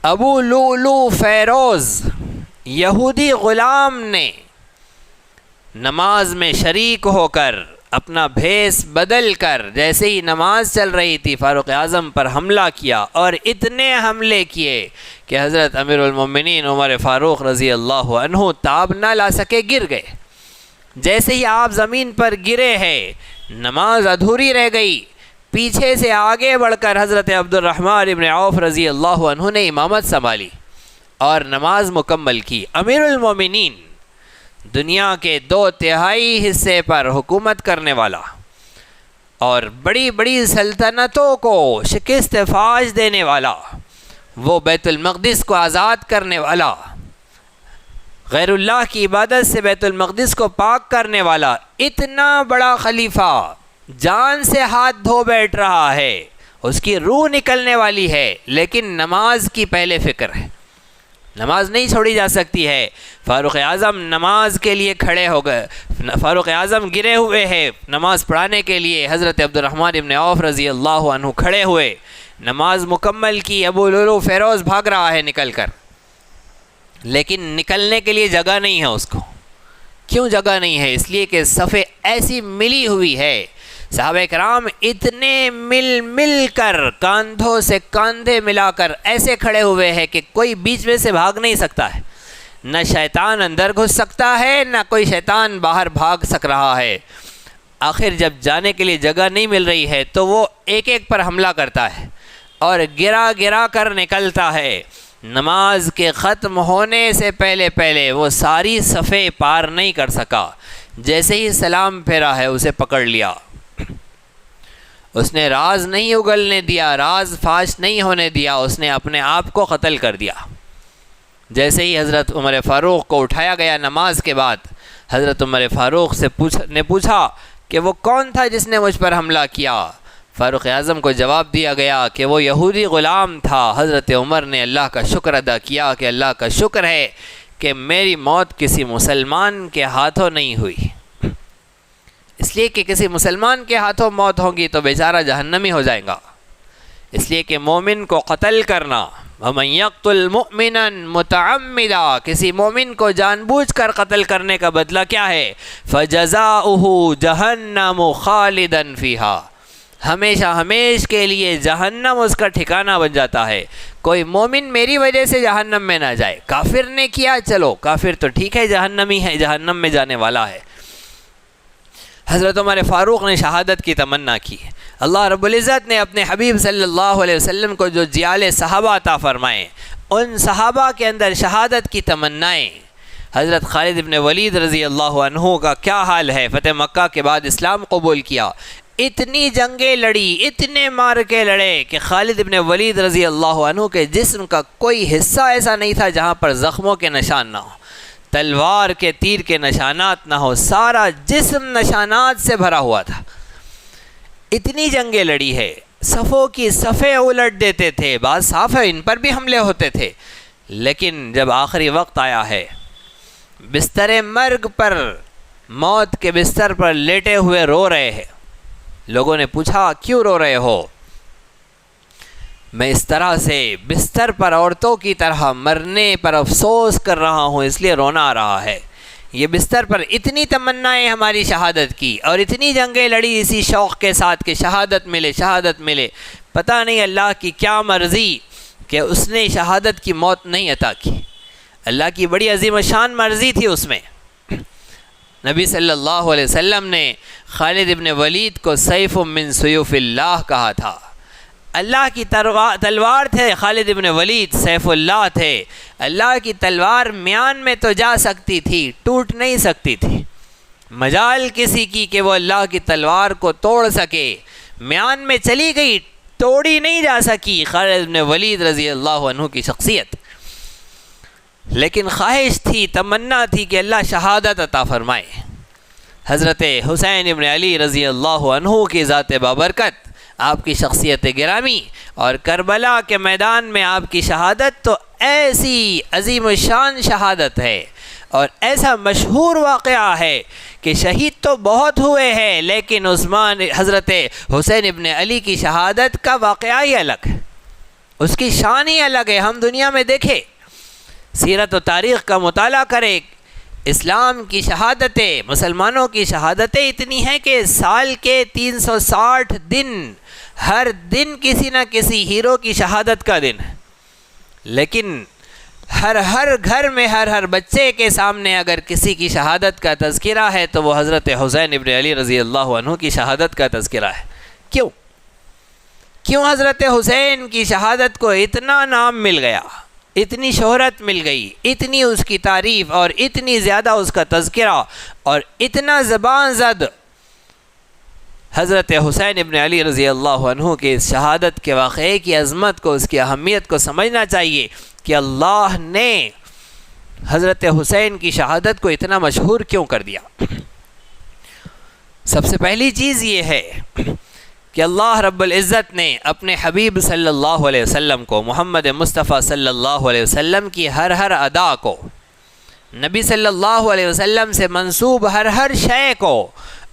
ابو لؤلؤ فیروز یہودی غلام نے نماز میں شریک ہو کر اپنا بھیس بدل کر جیسے ہی نماز چل رہی تھی فاروق اعظم پر حملہ کیا، اور اتنے حملے کیے کہ حضرت امیر المومنین عمر فاروق رضی اللہ عنہ تاب نہ لا سکے، گر گئے۔ جیسے ہی آپ زمین پر گرے ہیں نماز ادھوری رہ گئی، پیچھے سے آگے بڑھ کر حضرت عبد الرحمن ابن عوف رضی اللہ عنہ نے امامت سنبھالی اور نماز مکمل کی۔ امیر المومنین دنیا کے 2/3 حصے پر حکومت کرنے والا اور بڑی بڑی سلطنتوں کو شکست فاش دینے والا، وہ بیت المقدس کو آزاد کرنے والا، غیر اللہ کی عبادت سے بیت المقدس کو پاک کرنے والا، اتنا بڑا خلیفہ جان سے ہاتھ دھو بیٹھ رہا ہے، اس کی روح نکلنے والی ہے، لیکن نماز کی پہلے فکر ہے، نماز نہیں چھوڑی جا سکتی ہے۔ فاروق اعظم نماز کے لیے کھڑے ہو گئے، فاروق اعظم گرے ہوئے ہیں، نماز پڑھانے کے لیے حضرت عبد الرحمن ابن عوف رضی اللہ عنہ کھڑے ہوئے، نماز مکمل کی۔ ابو لؤلؤ فیروز بھاگ رہا ہے نکل کر، لیکن نکلنے کے لیے جگہ نہیں ہے اس کو۔ کیوں جگہ نہیں ہے؟ اس لیے کہ صفیں ایسی ملی ہوئی ہے، صحابہ کرام اتنے مل کر کاندھوں سے کاندھے ملا کر ایسے کھڑے ہوئے ہیں کہ کوئی بیچ میں سے بھاگ نہیں سکتا ہے، نہ شیطان اندر گھس سکتا ہے نہ کوئی شیطان باہر بھاگ سک رہا ہے۔ آخر جب جانے کے لیے جگہ نہیں مل رہی ہے تو وہ ایک ایک پر حملہ کرتا ہے اور گرا کر نکلتا ہے۔ نماز کے ختم ہونے سے پہلے وہ ساری صفیں پار نہیں کر سکا، جیسے ہی سلام پھیرا ہے اسے پکڑ لیا، اس نے راز نہیں اگلنے دیا، راز فاش نہیں ہونے دیا، اس نے اپنے آپ کو قتل کر دیا۔ جیسے ہی حضرت عمر فاروق کو اٹھایا گیا نماز کے بعد، حضرت عمر فاروق سے پوچھا کہ وہ کون تھا جس نے مجھ پر حملہ کیا؟ فاروق اعظم کو جواب دیا گیا کہ وہ یہودی غلام تھا۔ حضرت عمر نے اللہ کا شکر ادا کیا کہ اللہ کا شکر ہے کہ میری موت کسی مسلمان کے ہاتھوں نہیں ہوئی، اس لیے کہ کسی مسلمان کے ہاتھوں موت ہوگی تو بیچارہ جہنمی ہو جائے گا، اس لیے کہ مومن کو قتل کرنا، وَمَن يَقْتُلْ مُؤْمِنًا مُتَعَمِّدًا، کسی مومن کو جان بوجھ کر قتل کرنے کا بدلہ کیا ہے؟ فَجَزَاؤُهُ جَهَنَّمُ خَالِدًا فِيهَا، ہمیشہ ہمیش کے لیے جہنم اس کا ٹھکانہ بن جاتا ہے۔ کوئی مومن میری وجہ سے جہنم میں نہ جائے، کافر نے کیا چلو کافر تو ٹھیک ہے، جہنمی ہے، جہنم میں جانے والا ہے۔ حضرت عمر فاروق نے شہادت کی تمنا کی، اللہ رب العزت نے اپنے حبیب صلی اللہ علیہ وسلم کو جو جیال صحابہ عطا فرمائے، ان صحابہ کے اندر شہادت کی تمنائیں۔ حضرت خالد بن ولید رضی اللہ عنہ کا کیا حال ہے، فتح مکہ کے بعد اسلام قبول کیا، اتنی جنگیں لڑی، اتنے مارکے لڑے کہ خالد بن ولید رضی اللہ عنہ کے جسم کا کوئی حصہ ایسا نہیں تھا جہاں پر زخموں کے نشان نہ ہو، تلوار کے تیر کے نشانات نہ ہو، سارا جسم نشانات سے بھرا ہوا تھا۔ اتنی جنگیں لڑی ہے، صفوں کی صفیں الٹ دیتے تھے، بعض صاف ہے ان پر بھی حملے ہوتے تھے، لیکن جب آخری وقت آیا ہے، بستر مرگ پر، موت کے بستر پر لیٹے ہوئے رو رہے ہیں، لوگوں نے پوچھا کیوں رو رہے ہو؟ میں اس طرح سے بستر پر عورتوں کی طرح مرنے پر افسوس کر رہا ہوں، اس لیے رونا آ رہا ہے۔ یہ بستر پر اتنی تمنائیں ہماری شہادت کی اور اتنی جنگیں لڑی اسی شوق کے ساتھ کہ شہادت ملے، شہادت ملے، پتہ نہیں اللہ کی کیا مرضی کہ اس نے شہادت کی موت نہیں عطا کی۔ اللہ کی بڑی عظیم الشان مرضی تھی اس میں۔ نبی صلی اللہ علیہ وسلم نے خالد ابن ولید کو سیف من سیوف اللہ کہا تھا، اللہ کی تلوار تھے خالد ابن ولید، سیف اللہ تھے، اللہ کی تلوار میان میں تو جا سکتی تھی، ٹوٹ نہیں سکتی تھی، مجال کسی کی کہ وہ اللہ کی تلوار کو توڑ سکے، میان میں چلی گئی، توڑی نہیں جا سکی خالد ابن ولید رضی اللہ عنہ کی شخصیت، لیکن خواہش تھی، تمنا تھی کہ اللہ شہادت عطا فرمائے۔ حضرت حسین ابن علی رضی اللہ عنہ کی ذات بابرکت، آپ کی شخصیت گرامی، اور کربلا کے میدان میں آپ کی شہادت تو ایسی عظیم الشان شہادت ہے اور ایسا مشہور واقعہ ہے کہ شہید تو بہت ہوئے ہیں، لیکن حضرت حسین ابن علی کی شہادت کا واقعہ ہی الگ ہے، اس کی شان ہی الگ ہے۔ ہم دنیا میں دیکھیں، سیرت و تاریخ کا مطالعہ کریں، اسلام کی شہادتیں، مسلمانوں کی شہادتیں اتنی ہیں کہ سال کے 360 دن، ہر دن کسی نہ کسی ہیرو کی شہادت کا دن ہے، لیکن ہر گھر میں ہر بچے کے سامنے اگر کسی کی شہادت کا تذکرہ ہے تو وہ حضرت حسین ابن علی رضی اللہ عنہ کی شہادت کا تذکرہ ہے۔ کیوں حضرت حسین کی شہادت کو اتنا نام مل گیا، اتنی شہرت مل گئی، اتنی اس کی تعریف اور اتنی زیادہ اس کا تذکرہ اور اتنا زبان زد؟ حضرت حسین ابن علی رضی اللہ عنہ کے اس شہادت کے واقعے کی عظمت کو، اس کی اہمیت کو سمجھنا چاہیے کہ اللہ نے حضرت حسین کی شہادت کو اتنا مشہور کیوں کر دیا۔ سب سے پہلی چیز یہ ہے کہ اللہ رب العزت نے اپنے حبیب صلی اللہ علیہ وسلم کو، محمد مصطفیٰ صلی اللہ علیہ وسلم کی ہر ادا کو، نبی صلی اللہ علیہ وسلم سے منسوب ہر شے کو،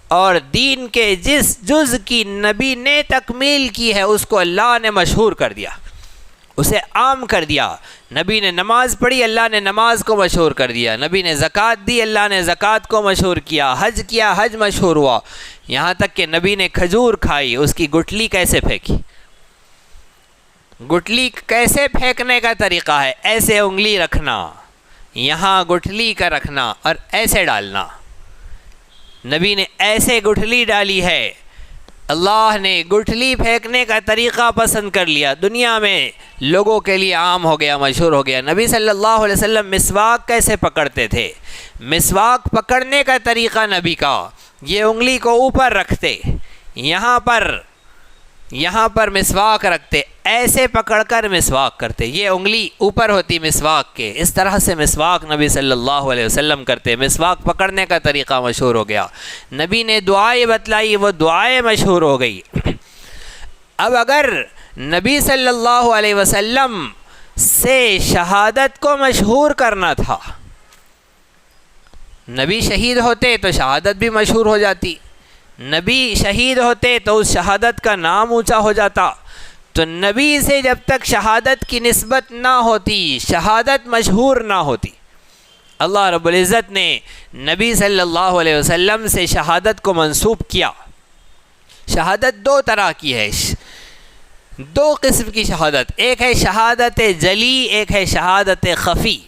اور دین کے جس جز کی نبی نے تکمیل کی ہے اس کو اللہ نے مشہور کر دیا، اسے عام کر دیا۔ نبی نے نماز پڑھی، اللہ نے نماز کو مشہور کر دیا، نبی نے زکوٰۃ دی، اللہ نے زکوٰۃ کو مشہور کیا، حج کیا، حج مشہور ہوا، یہاں تک کہ نبی نے کھجور کھائی، اس کی گٹھلی کیسے پھینکی، گٹھلی کیسے پھینکنے کا طریقہ ہے، ایسے انگلی رکھنا، یہاں گٹھلی کا رکھنا اور ایسے ڈالنا، نبی نے ایسے گٹھلی ڈالی ہے، اللہ نے گٹھلی پھینکنے کا طریقہ پسند کر لیا، دنیا میں لوگوں کے لیے عام ہو گیا، مشہور ہو گیا۔ نبی صلی اللہ علیہ وسلم مسواک کیسے پکڑتے تھے، مسواک پکڑنے کا طریقہ نبی کا، یہ انگلی کو اوپر رکھتے، یہاں پر مسواک رکھتے، ایسے پکڑ کر مسواک کرتے، یہ انگلی اوپر ہوتی مسواک کے، اس طرح سے مسواک نبی صلی اللہ علیہ وسلم کرتے، مسواک پکڑنے کا طریقہ مشہور ہو گیا۔ نبی نے دعائیں بتلائی، وہ دعائیں مشہور ہو گئی۔ اب اگر نبی صلی اللہ علیہ وسلم سے شہادت کو مشہور کرنا تھا نبی شہید ہوتے تو شہادت بھی مشہور ہو جاتی، نبی شہید ہوتے تو اس شہادت کا نام اونچا ہو جاتا۔ تو نبی سے جب تک شہادت کی نسبت نہ ہوتی، شہادت مشہور نہ ہوتی۔ اللہ رب العزت نے نبی صلی اللہ علیہ وسلم سے شہادت کو منسوب کیا۔ شہادت دو طرح کی ہے، دو قسم کی شہادت، ایک ہے شہادت جلی، ایک ہے شہادت خفی۔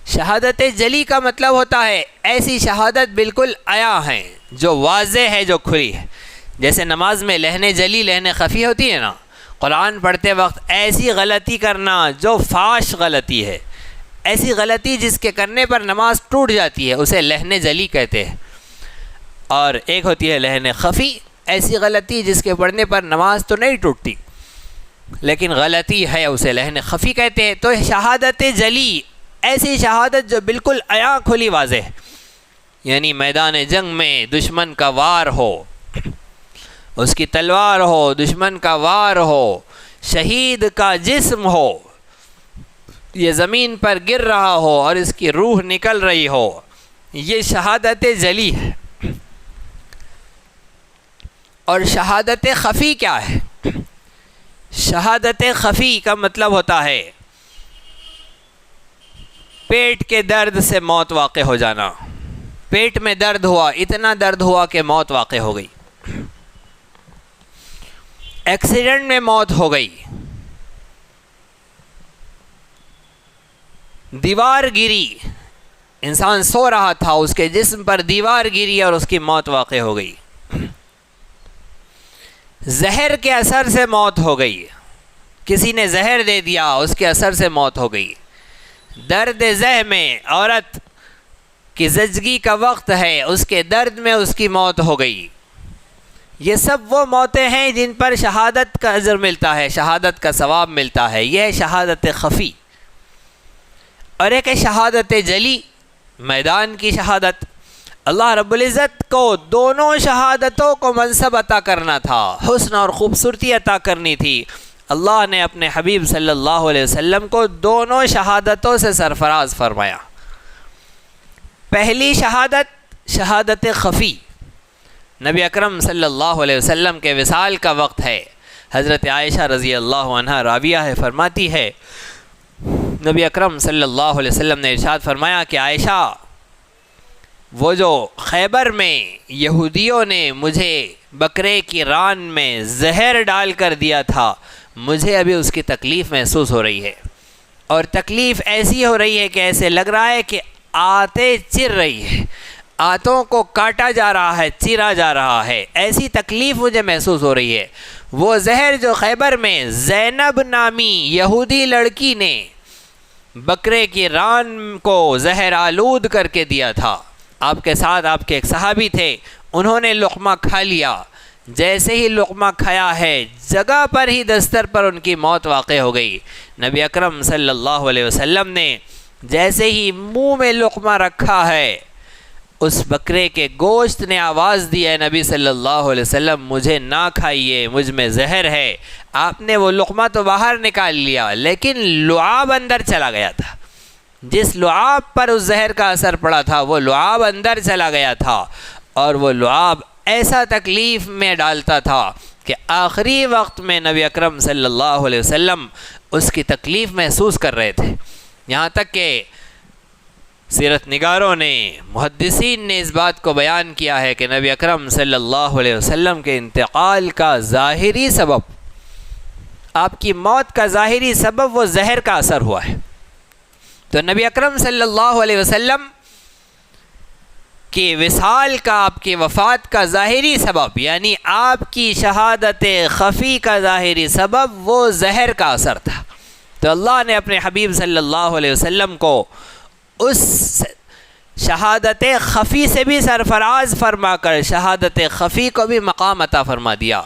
شہادت جلی کا مطلب ہوتا ہے ایسی شہادت بالکل عیاں ہے، جو واضح ہے، جو کھلی ہے، جیسے نماز میں لہن جلی لہن خفی ہوتی ہے نا، قرآن پڑھتے وقت ایسی غلطی کرنا جو فاش غلطی ہے، ایسی غلطی جس کے کرنے پر نماز ٹوٹ جاتی ہے، اسے لہن جلی کہتے ہیں۔ اور ایک ہوتی ہے لہن خفی، ایسی غلطی جس کے پڑھنے پر نماز تو نہیں ٹوٹتی لیکن غلطی ہے، اسے لہن خفی کہتے ہیں۔ تو شہادت جلی ایسی شہادت جو بالکل عیاں کھلی واضح ہے، یعنی میدان جنگ میں دشمن کا وار ہو، اس کی تلوار ہو، دشمن کا وار ہو، شہید کا جسم ہو، یہ زمین پر گر رہا ہو اور اس کی روح نکل رہی ہو، یہ شہادت جلی ہے۔ اور شہادت خفی کیا ہے؟ شہادت خفی کا مطلب ہوتا ہے پیٹ کے درد سے موت واقع ہو جانا۔ پیٹ میں درد ہوا، اتنا درد ہوا کہ موت واقع ہو گئی، ایکسیڈنٹ میں موت ہو گئی، دیوار گری، انسان سو رہا تھا، اس کے جسم پر دیوار گری اور اس کی موت واقع ہو گئی، زہر کے اثر سے موت ہو گئی، کسی نے زہر دے دیا، اس کے اثر سے موت ہو گئی، درد زہ میں عورت کی زچگی کا وقت ہے، اس کے درد میں اس کی موت ہو گئی۔ یہ سب وہ موتیں ہیں جن پر شہادت کا اجر ملتا ہے، شہادت کا ثواب ملتا ہے، یہ ہے شہادت خفی۔ اور ایک ہے شہادت جلی، میدان کی شہادت۔ اللہ رب العزت کو دونوں شہادتوں کو منصب عطا کرنا تھا، حسن اور خوبصورتی عطا کرنی تھی۔ اللہ نے اپنے حبیب صلی اللہ علیہ وسلم کو دونوں شہادتوں سے سرفراز فرمایا۔ پہلی شہادت شہادت خفی، نبی اکرم صلی اللہ علیہ وسلم کے وصال کا وقت ہے۔ حضرت عائشہ رضی اللہ عنہا راویہ ہے، فرماتی ہے نبی اکرم صلی اللہ علیہ وسلم نے ارشاد فرمایا کہ عائشہ، وہ جو خیبر میں یہودیوں نے مجھے بکرے کی ران میں زہر ڈال کر دیا تھا، مجھے ابھی اس کی تکلیف محسوس ہو رہی ہے، اور تکلیف ایسی ہو رہی ہے کہ ایسے لگ رہا ہے کہ آتے چر رہی ہے، آتوں کو کاٹا جا رہا ہے، چیرا جا رہا ہے، ایسی تکلیف مجھے محسوس ہو رہی ہے۔ وہ زہر جو خیبر میں زینب نامی یہودی لڑکی نے بکرے کی ران کو زہر آلود کر کے دیا تھا، آپ کے ساتھ آپ کے ایک صحابی تھے، انہوں نے لقمہ کھا لیا، جیسے ہی لقمہ کھایا ہے جگہ پر ہی دستر پر ان کی موت واقع ہو گئی۔ نبی اکرم صلی اللہ علیہ وسلم نے جیسے ہی منہ میں لقمہ رکھا ہے، اس بکرے کے گوشت نے آواز دی، اے نبی صلی اللہ علیہ وسلم مجھے نہ کھائیے، مجھ میں زہر ہے۔ آپ نے وہ لقمہ تو باہر نکال لیا لیکن لعاب اندر چلا گیا تھا، جس لعاب پر اس زہر کا اثر پڑا تھا وہ لعاب اندر چلا گیا تھا، اور وہ لعاب ایسا تکلیف میں ڈالتا تھا کہ آخری وقت میں نبی اکرم صلی اللہ علیہ وسلم اس کی تکلیف محسوس کر رہے تھے۔ یہاں تک کہ سیرت نگاروں نے، محدثین نے اس بات کو بیان کیا ہے کہ نبی اکرم صلی اللہ علیہ وسلم کے انتقال کا ظاہری سبب، آپ کی موت کا ظاہری سبب وہ زہر کا اثر ہوا ہے۔ تو نبی اکرم صلی اللہ علیہ وسلم کی وصال کا، آپ کی وفات کا ظاہری سبب، یعنی آپ کی شہادت خفی کا ظاہری سبب وہ زہر کا اثر تھا۔ تو اللہ نے اپنے حبیب صلی اللہ علیہ وسلم کو اس شہادت خفی سے بھی سرفراز فرما کر شہادت خفی کو بھی مقام عطا فرما دیا۔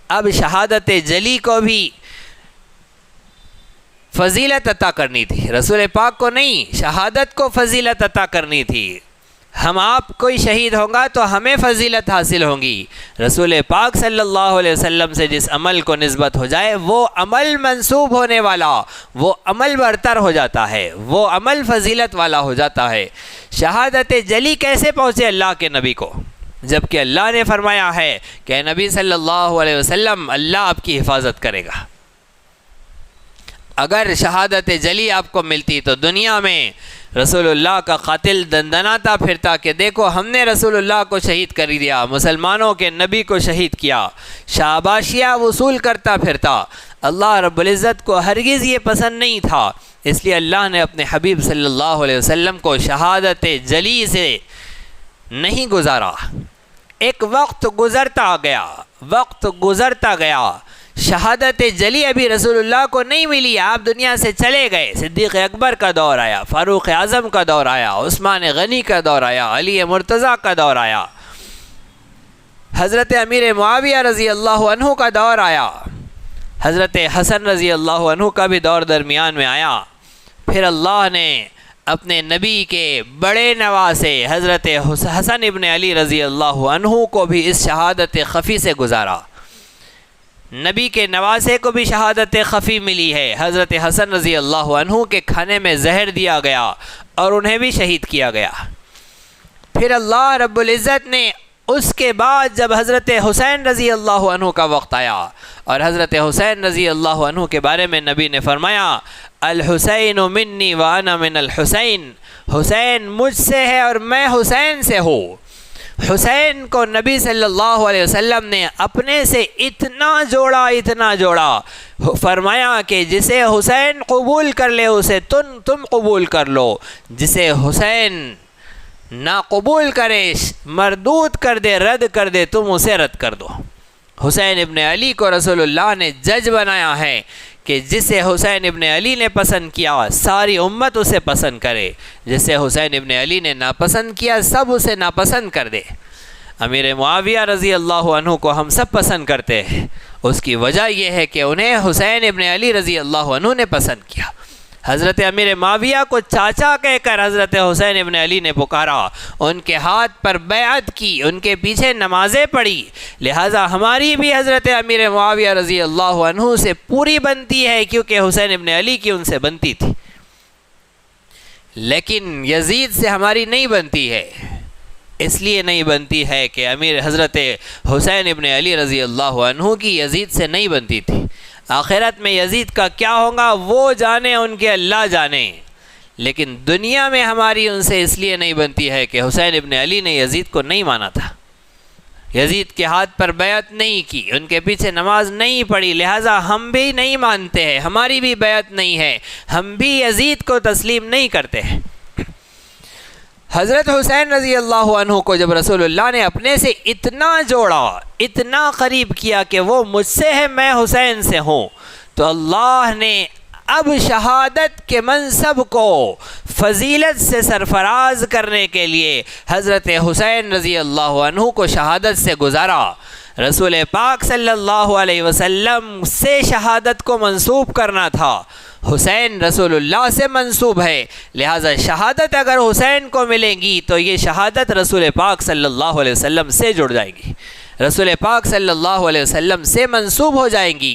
اب شہادت جلی کو بھی فضیلت عطا کرنی تھی، رسول پاک کو نہیں، شہادت کو فضیلت عطا کرنی تھی۔ ہم آپ کوئی شہید ہوگا تو ہمیں فضیلت حاصل ہوگی۔ رسول پاک صلی اللہ علیہ وسلم سے جس عمل کو نسبت ہو جائے وہ عمل منسوب ہونے والا، وہ عمل برتر ہو جاتا ہے، وہ عمل فضیلت والا ہو جاتا ہے۔ شہادت جلی کیسے پہنچے اللہ کے نبی کو، جبکہ اللہ نے فرمایا ہے کہ نبی صلی اللہ علیہ وسلم اللہ آپ کی حفاظت کرے گا۔ اگر شہادت جلی آپ کو ملتی تو دنیا میں رسول اللہ کا قاتل دندناتا پھرتا کہ دیکھو ہم نے رسول اللہ کو شہید کر دیا، مسلمانوں کے نبی کو شہید کیا، شاباشیاں وصول کرتا پھرتا۔ اللہ رب العزت کو ہرگز یہ پسند نہیں تھا، اس لیے اللہ نے اپنے حبیب صلی اللہ علیہ وسلم کو شہادت جلی سے نہیں گزارا۔ ایک وقت گزرتا گیا، شہادت جلی ابھی رسول اللہ کو نہیں ملی، آپ دنیا سے چلے گئے۔ صدیق اکبر کا دور آیا، فاروق اعظم کا دور آیا، عثمان غنی کا دور آیا، علی مرتضیٰ کا دور آیا، حضرت امیر معاویہ رضی اللہ عنہ کا دور آیا، حضرت حسن رضی اللہ عنہ کا بھی دور درمیان میں آیا۔ پھر اللہ نے اپنے نبی کے بڑے نواسے حضرت حسن ابن علی رضی اللہ عنہ کو بھی اس شہادت خفی سے گزارا۔ نبی کے نواسے کو بھی شہادت خفی ملی ہے، حضرت حسن رضی اللہ عنہ کے کھانے میں زہر دیا گیا اور انہیں بھی شہید کیا گیا۔ پھر اللہ رب العزت نے اس کے بعد جب حضرت حسین رضی اللہ عنہ کا وقت آیا اور حضرت حسین رضی اللہ عنہ کے بارے میں نبی نے فرمایا الحسین منی وانا من الحسین، حسین مجھ سے ہے اور میں حسین سے ہوں۔ حسین کو نبی صلی اللہ علیہ وسلم نے اپنے سے اتنا جوڑا، فرمایا کہ جسے حسین قبول کر لے اسے تم قبول کر لو، جسے حسین نہ قبول کرے مردود کر دے، رد کر دے، تم اسے رد کر دو۔ حسین ابن علی کو رسول اللہ نے جج بنایا ہے کہ جسے حسین ابن علی نے پسند کیا ساری امت اسے پسند کرے، جسے حسین ابن علی نے ناپسند کیا سب اسے ناپسند کر دے۔ امیر معاویہ رضی اللہ عنہ کو ہم سب پسند کرتے ہیں، اس کی وجہ یہ ہے کہ انہیں حسین ابن علی رضی اللہ عنہ نے پسند کیا۔ حضرت امیر معاویہ کو چاچا کہہ کر حضرت حسین ابن علی نے پکارا، ان کے ہاتھ پر بیعت کی، ان کے پیچھے نمازیں پڑھی، لہٰذا ہماری بھی حضرت امیر معاویہ رضی اللہ عنہ سے پوری بنتی ہے کیونکہ حسین ابن علی کی ان سے بنتی تھی، لیکن یزید سے ہماری نہیں بنتی ہے۔ اس لیے نہیں بنتی ہے کہ امیر حضرت حسین ابن علی رضی اللہ عنہ کی یزید سے نہیں بنتی تھی۔ آخرت میں یزید کا کیا ہوگا وہ جانے، ان کے اللہ جانے، لیکن دنیا میں ہماری ان سے اس لیے نہیں بنتی ہے کہ حسین ابن علی نے یزید کو نہیں مانا تھا، یزید کے ہاتھ پر بیعت نہیں کی، ان کے پیچھے نماز نہیں پڑھی، لہٰذا ہم بھی نہیں مانتے ہیں، ہماری بھی بیعت نہیں ہے، ہم بھی یزید کو تسلیم نہیں کرتے ہیں۔ حضرت حسین رضی اللہ عنہ کو جب رسول اللہ نے اپنے سے اتنا جوڑا، اتنا قریب کیا کہ وہ مجھ سے ہے میں حسین سے ہوں، تو اللہ نے اب شہادت کے منصب کو فضیلت سے سرفراز کرنے کے لیے حضرت حسین رضی اللہ عنہ کو شہادت سے گزارا۔ رسول پاک صلی اللہ علیہ وسلم سے شہادت کو منسوب کرنا تھا، حسین رسول اللہ سے منسوب ہے، لہٰذا شہادت اگر حسین کو ملے گی تو یہ شہادت رسول پاک صلی اللہ علیہ وسلم سے جڑ جائے گی، رسول پاک صلی اللہ علیہ وسلم سے منسوب ہو جائیں گی۔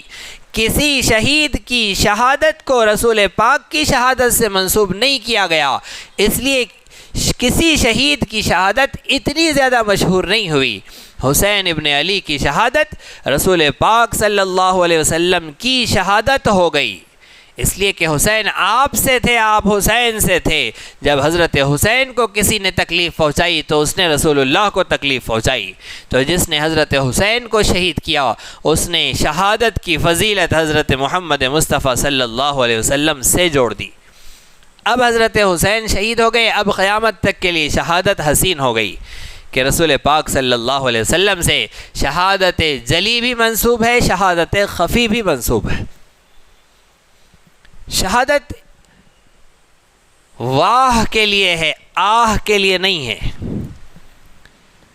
کسی شہید کی شہادت کو رسول پاک کی شہادت سے منسوب نہیں کیا گیا، اس لیے کسی شہید کی شہادت اتنی زیادہ مشہور نہیں ہوئی۔ حسین ابن علی کی شہادت رسول پاک صلی اللہ علیہ وسلم کی شہادت ہو گئی، اس لیے کہ حسین آپ سے تھے، آپ حسین سے تھے۔ جب حضرت حسین کو کسی نے تکلیف پہنچائی تو اس نے رسول اللہ کو تکلیف پہنچائی، تو جس نے حضرت حسین کو شہید کیا اس نے شہادت کی فضیلت حضرت محمد مصطفیٰ صلی اللہ علیہ وسلم سے جوڑ دی۔ اب حضرت حسین شہید ہو گئے، اب قیامت تک کے لیے شہادت حسین ہو گئی کہ رسول پاک صلی اللہ علیہ وسلم سے شہادت جلی بھی منسوب ہے، شہادت خفی بھی منسوب ہے۔ شہادت واہ کے لیے ہے، آہ کے لیے نہیں ہے۔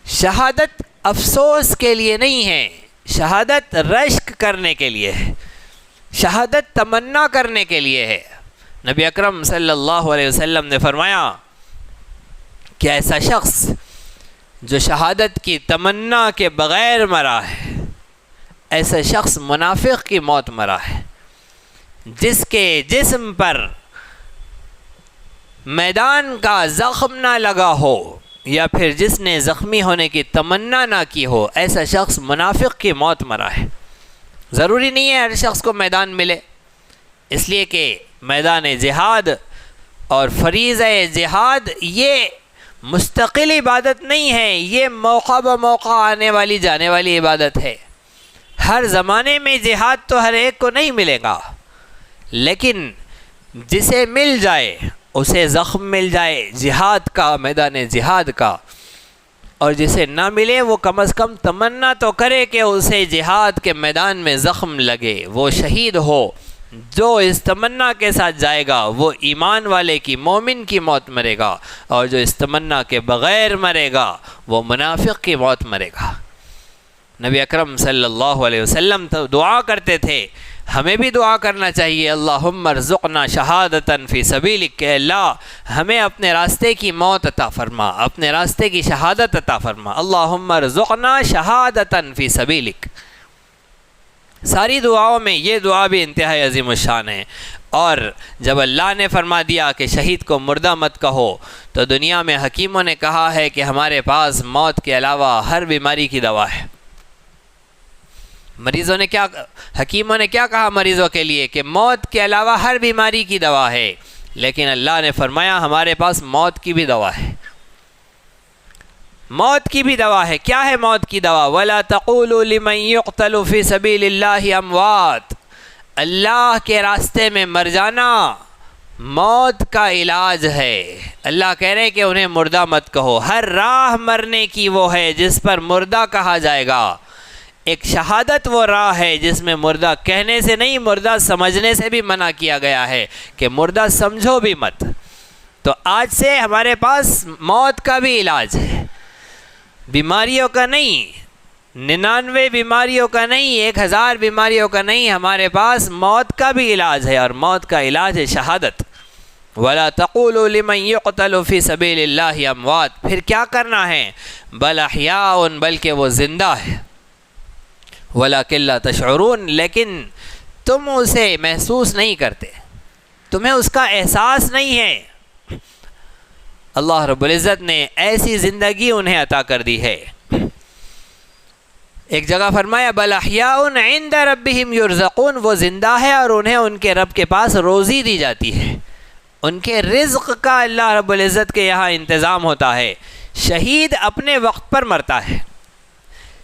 شہادت افسوس کے لیے نہیں ہے، شہادت رشک کرنے کے لیے ہے، شہادت تمنا کرنے کے لیے ہے۔ نبی اکرم صلی اللہ علیہ وسلم نے فرمایا کہ ایسا شخص جو شہادت کی تمنا کے بغیر مرا ہے، ایسا شخص منافق کی موت مرا ہے، جس کے جسم پر میدان کا زخم نہ لگا ہو یا پھر جس نے زخمی ہونے کی تمنا نہ کی ہو، ایسا شخص منافق کی موت مرا ہے۔ ضروری نہیں ہے ہر شخص کو میدان ملے، اس لیے کہ میدان جہاد اور فریضہ جہاد یہ مستقل عبادت نہیں ہے، یہ موقع بموقع آنے والی جانے والی عبادت ہے۔ ہر زمانے میں جہاد تو ہر ایک کو نہیں ملے گا، لیکن جسے مل جائے اسے زخم مل جائے جہاد کا، میدان جہاد کا، اور جسے نہ ملے وہ کم از کم تمنا تو کرے کہ اسے جہاد کے میدان میں زخم لگے، وہ شہید ہو۔ جو اس تمنا کے ساتھ جائے گا وہ ایمان والے کی، مومن کی موت مرے گا، اور جو اس تمنا کے بغیر مرے گا وہ منافق کی موت مرے گا۔ نبی اکرم صلی اللہ علیہ وسلم تو دعا کرتے تھے، ہمیں بھی دعا کرنا چاہیے، اللہم ارزقنا شہادتاً فی سبیلک، کہ اللہ ہمیں اپنے راستے کی موت عطا فرما، اپنے راستے کی شہادت عطا فرما، اللہم ارزقنا شہادتاً فی سبیلک۔ ساری دعاؤں میں یہ دعا بھی انتہائی عظیم الشان ہے۔ اور جب اللہ نے فرما دیا کہ شہید کو مردہ مت کہو، تو دنیا میں حکیموں نے کہا ہے کہ ہمارے پاس موت کے علاوہ ہر بیماری کی دوا ہے۔ حکیموں نے کیا کہا مریضوں کے لیے؟ کہ موت کے علاوہ ہر بیماری کی دوا ہے، لیکن اللہ نے فرمایا ہمارے پاس موت کی بھی دوا ہے۔ موت کی بھی دوا ہے۔ کیا ہے موت کی دوا؟ وَلَا تَقُولُوا لِمَنْ يُقْتَلُ فِي سَبِيلِ اللَّهِ أَمْوَاتٌ، اللہ کے راستے میں مر جانا موت کا علاج ہے۔ اللہ کہہ رہے کہ انہیں مردہ مت کہو، ہر راہ مرنے کی وہ ہے جس پر مردہ کہا جائے گا۔ ایک شہادت وہ راہ ہے جس میں مردہ کہنے سے نہیں، مردہ سمجھنے سے بھی منع کیا گیا ہے کہ مردہ سمجھو بھی مت۔ تو آج سے ہمارے پاس موت کا بھی علاج ہے، بیماریوں کا نہیں، 99 بیماریوں کا نہیں، 1000 بیماریوں کا نہیں، ہمارے پاس موت کا بھی علاج ہے، اور موت کا علاج ہے شہادت۔ وَلَا تَقُولُوا لِمَنْ يُقْتَلُ فِي سَبِيلِ اللَّهِ أَمْوَاتٌ، پھر کیا کرنا ہے؟ بَلْ أَحْيَاءٌ، بلکہ وہ زندہ ہے، وَلَكِنْ لَا تَشْعُرُونَ، لیکن تم اسے محسوس نہیں کرتے، تمہیں اس کا احساس نہیں ہے۔ اللہ رب العزت نے ایسی زندگی انہیں عطا کر دی ہے۔ ایک جگہ فرمایا بل احیاء عند ربہم یرزقون، وہ زندہ ہے اور انہیں ان کے رب کے پاس روزی دی جاتی ہے، ان کے رزق کا اللہ رب العزت کے یہاں انتظام ہوتا ہے۔ شہید اپنے وقت پر مرتا ہے،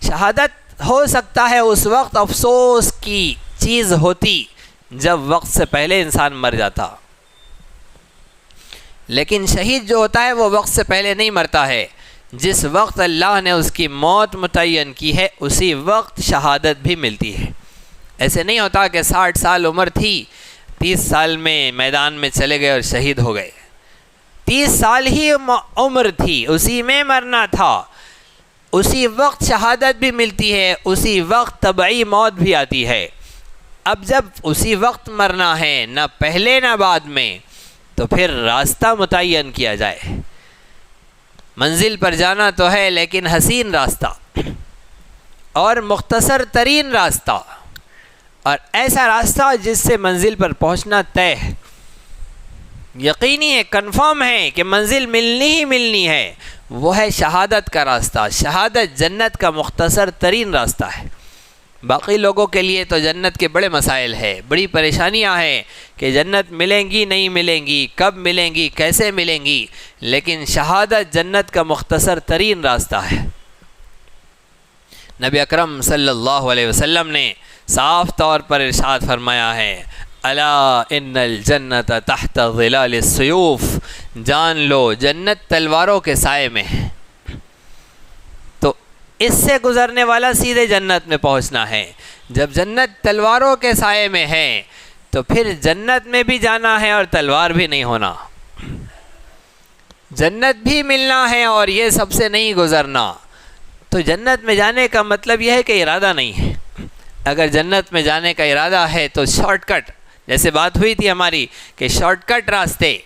شہادت ہو سکتا ہے اس وقت افسوس کی چیز ہوتی جب وقت سے پہلے انسان مر جاتا، لیکن شہید جو ہوتا ہے وہ وقت سے پہلے نہیں مرتا ہے، جس وقت اللہ نے اس کی موت متعین کی ہے اسی وقت شہادت بھی ملتی ہے۔ ایسے نہیں ہوتا کہ 60 سال عمر تھی، 30 سال میں میدان میں چلے گئے اور شہید ہو گئے۔ 30 سال ہی عمر تھی، اسی میں مرنا تھا، اسی وقت شہادت بھی ملتی ہے، اسی وقت طبعی موت بھی آتی ہے۔ اب جب اسی وقت مرنا ہے، نہ پہلے نہ بعد میں، تو پھر راستہ متعین کیا جائے۔ منزل پر جانا تو ہے لیکن حسین راستہ اور مختصر ترین راستہ، اور ایسا راستہ جس سے منزل پر پہنچنا طے ہے، یقینی ہے، کنفرم ہے کہ منزل ملنی ہی ملنی ہے، وہ ہے شہادت کا راستہ۔ شہادت جنت کا مختصر ترین راستہ ہے۔ باقی لوگوں کے لیے تو جنت کے بڑے مسائل ہے، بڑی پریشانیاں ہیں کہ جنت ملیں گی نہیں ملیں گی، کب ملیں گی، کیسے ملیں گی، لیکن شہادت جنت کا مختصر ترین راستہ ہے۔ نبی اکرم صلی اللہ علیہ وسلم نے صاف طور پر ارشاد فرمایا ہے، الا ان الجنت تحت ظلال السیوف، جان لو جنت تلواروں کے سائے میں ہے۔ تو اس سے گزرنے والا سیدھے جنت میں پہنچنا ہے۔ جب جنت تلواروں کے سائے میں ہے تو پھر جنت میں بھی جانا ہے اور تلوار بھی نہیں ہونا، جنت بھی ملنا ہے اور یہ سب سے نہیں گزرنا۔ تو جنت میں جانے کا مطلب یہ ہے کہ ارادہ نہیں ہے۔ اگر جنت میں جانے کا ارادہ ہے تو شارٹ کٹ، جیسے بات ہوئی تھی ہماری کہ شارٹ کٹ راستے،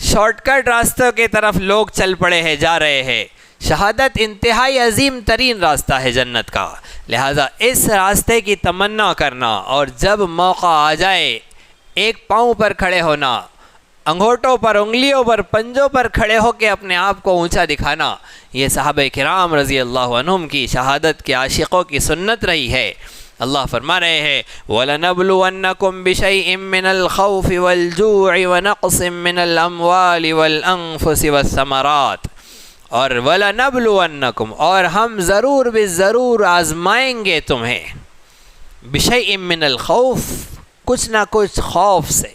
شارٹ کٹ راستوں کی طرف لوگ چل پڑے ہیں، جا رہے ہیں۔ شہادت انتہائی عظیم ترین راستہ ہے جنت کا، لہٰذا اس راستے کی تمنا کرنا اور جب موقع آ جائے ایک پاؤں پر کھڑے ہونا، انگوٹھوں پر، انگلیوں پر، پنجوں پر کھڑے ہو کے اپنے آپ کو اونچا دکھانا، یہ صحابہ کرام رضی اللہ عنہم کی شہادت کے عاشقوں کی سنت رہی ہے۔ اللہ فرما رہے ہیں وَلَنَبْلُوَنَّكُمْ بِشَيْءٍ مِّنَ الْخَوْفِ وَالْجُوعِ وَنَقْصٍ مِّنَ الْأَمْوَالِ وَالْأَنفُسِ وَالثَّمَرَاتِ، اور وَلَنَبْلُوَنَّكُمْ، اور ہم ضرور ضرور آزمائیں گے تمہیں، بِشَيْءٍ مِّنَ الْخَوْفِ، کچھ نہ کچھ خوف سے،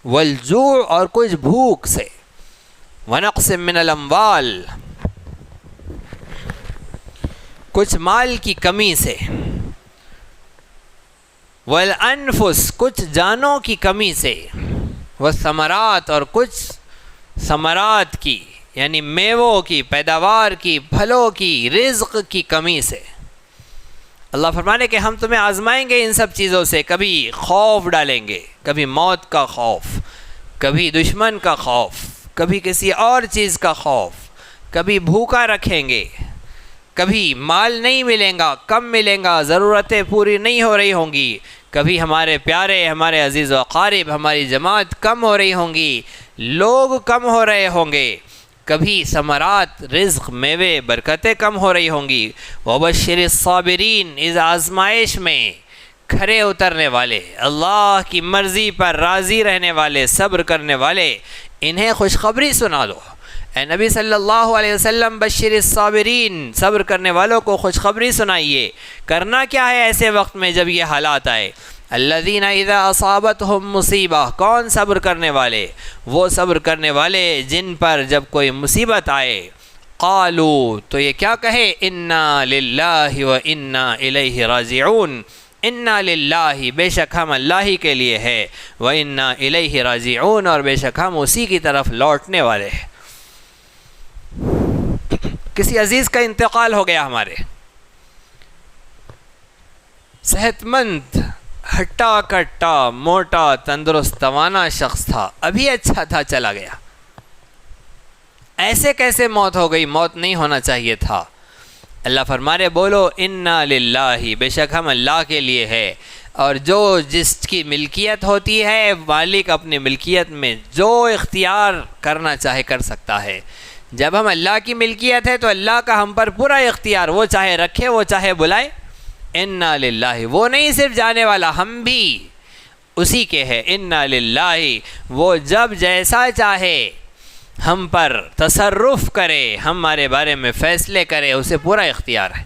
والجوع، اور کچھ بھوک سے، وَنَقْصٍ مِّنَ الْأَمْوَالِ، کچھ مال کی کمی سے، والانفس، کچھ جانوں کی کمی سے، والثمرات، اور کچھ ثمرات کی یعنی میووں کی، پیداوار کی، پھلوں کی، رزق کی کمی سے۔ اللہ فرمانے کہ ہم تمہیں آزمائیں گے ان سب چیزوں سے، کبھی خوف ڈالیں گے، کبھی موت کا خوف، کبھی دشمن کا خوف، کبھی کسی اور چیز کا خوف، کبھی بھوکا رکھیں گے، کبھی مال نہیں ملے گا، کم ملے گا، ضرورتیں پوری نہیں ہو رہی ہوں گی، کبھی ہمارے پیارے، ہمارے عزیز و اقارب، ہماری جماعت کم ہو رہی ہوں گی، لوگ کم ہو رہے ہوں گے، کبھی ثمرات، رزق، میوے، برکتیں کم ہو رہی ہوں گی۔ وَبَشِّرِ الصَّابِرِينَ، اس آزمائش میں کھرے اترنے والے، اللہ کی مرضی پر راضی رہنے والے، صبر کرنے والے، انہیں خوشخبری سنا دو۔ اے نبی صلی اللہ علیہ وسلم، بشر الصابرین، صبر کرنے والوں کو خوشخبری سنائیے۔ کرنا کیا ہے ایسے وقت میں جب یہ حالات آئے؟ الذین اذا اصابتہم مصیبہ، کون صبر کرنے والے؟ وہ صبر کرنے والے جن پر جب کوئی مصیبت آئے، قالوا، تو یہ کیا کہے؟ انا للہ و انا الیہ راجعون، انا للہ، بے شک ہم اللہ ہی کے لیے ہے، و انا الیہ راجعون، اور بے شک ہم اسی کی طرف لوٹنے والے ہیں۔ کسی عزیز کا انتقال ہو گیا ہمارے، صحت مند، ہٹا کٹا، موٹا، تندرست، توانا شخص تھا، ابھی اچھا تھا، چلا گیا۔ ایسے کیسے موت ہو گئی؟ موت نہیں ہونا چاہیے تھا۔ اللہ فرمارے بولو انا للہ، بے شک ہم اللہ کے لیے ہے، اور جو جس کی ملکیت ہوتی ہے، مالک اپنی ملکیت میں جو اختیار کرنا چاہے کر سکتا ہے۔ جب ہم اللہ کی ملکیت ہے تو اللہ کا ہم پر پورا اختیار، وہ چاہے رکھے، وہ چاہے بلائے۔ انا للہ، وہ نہیں صرف جانے والا، ہم بھی اسی کے ہیں۔ انا للہ، وہ جب جیسا چاہے ہم پر تصرف کرے، ہمارے بارے میں فیصلے کرے، اسے پورا اختیار ہے۔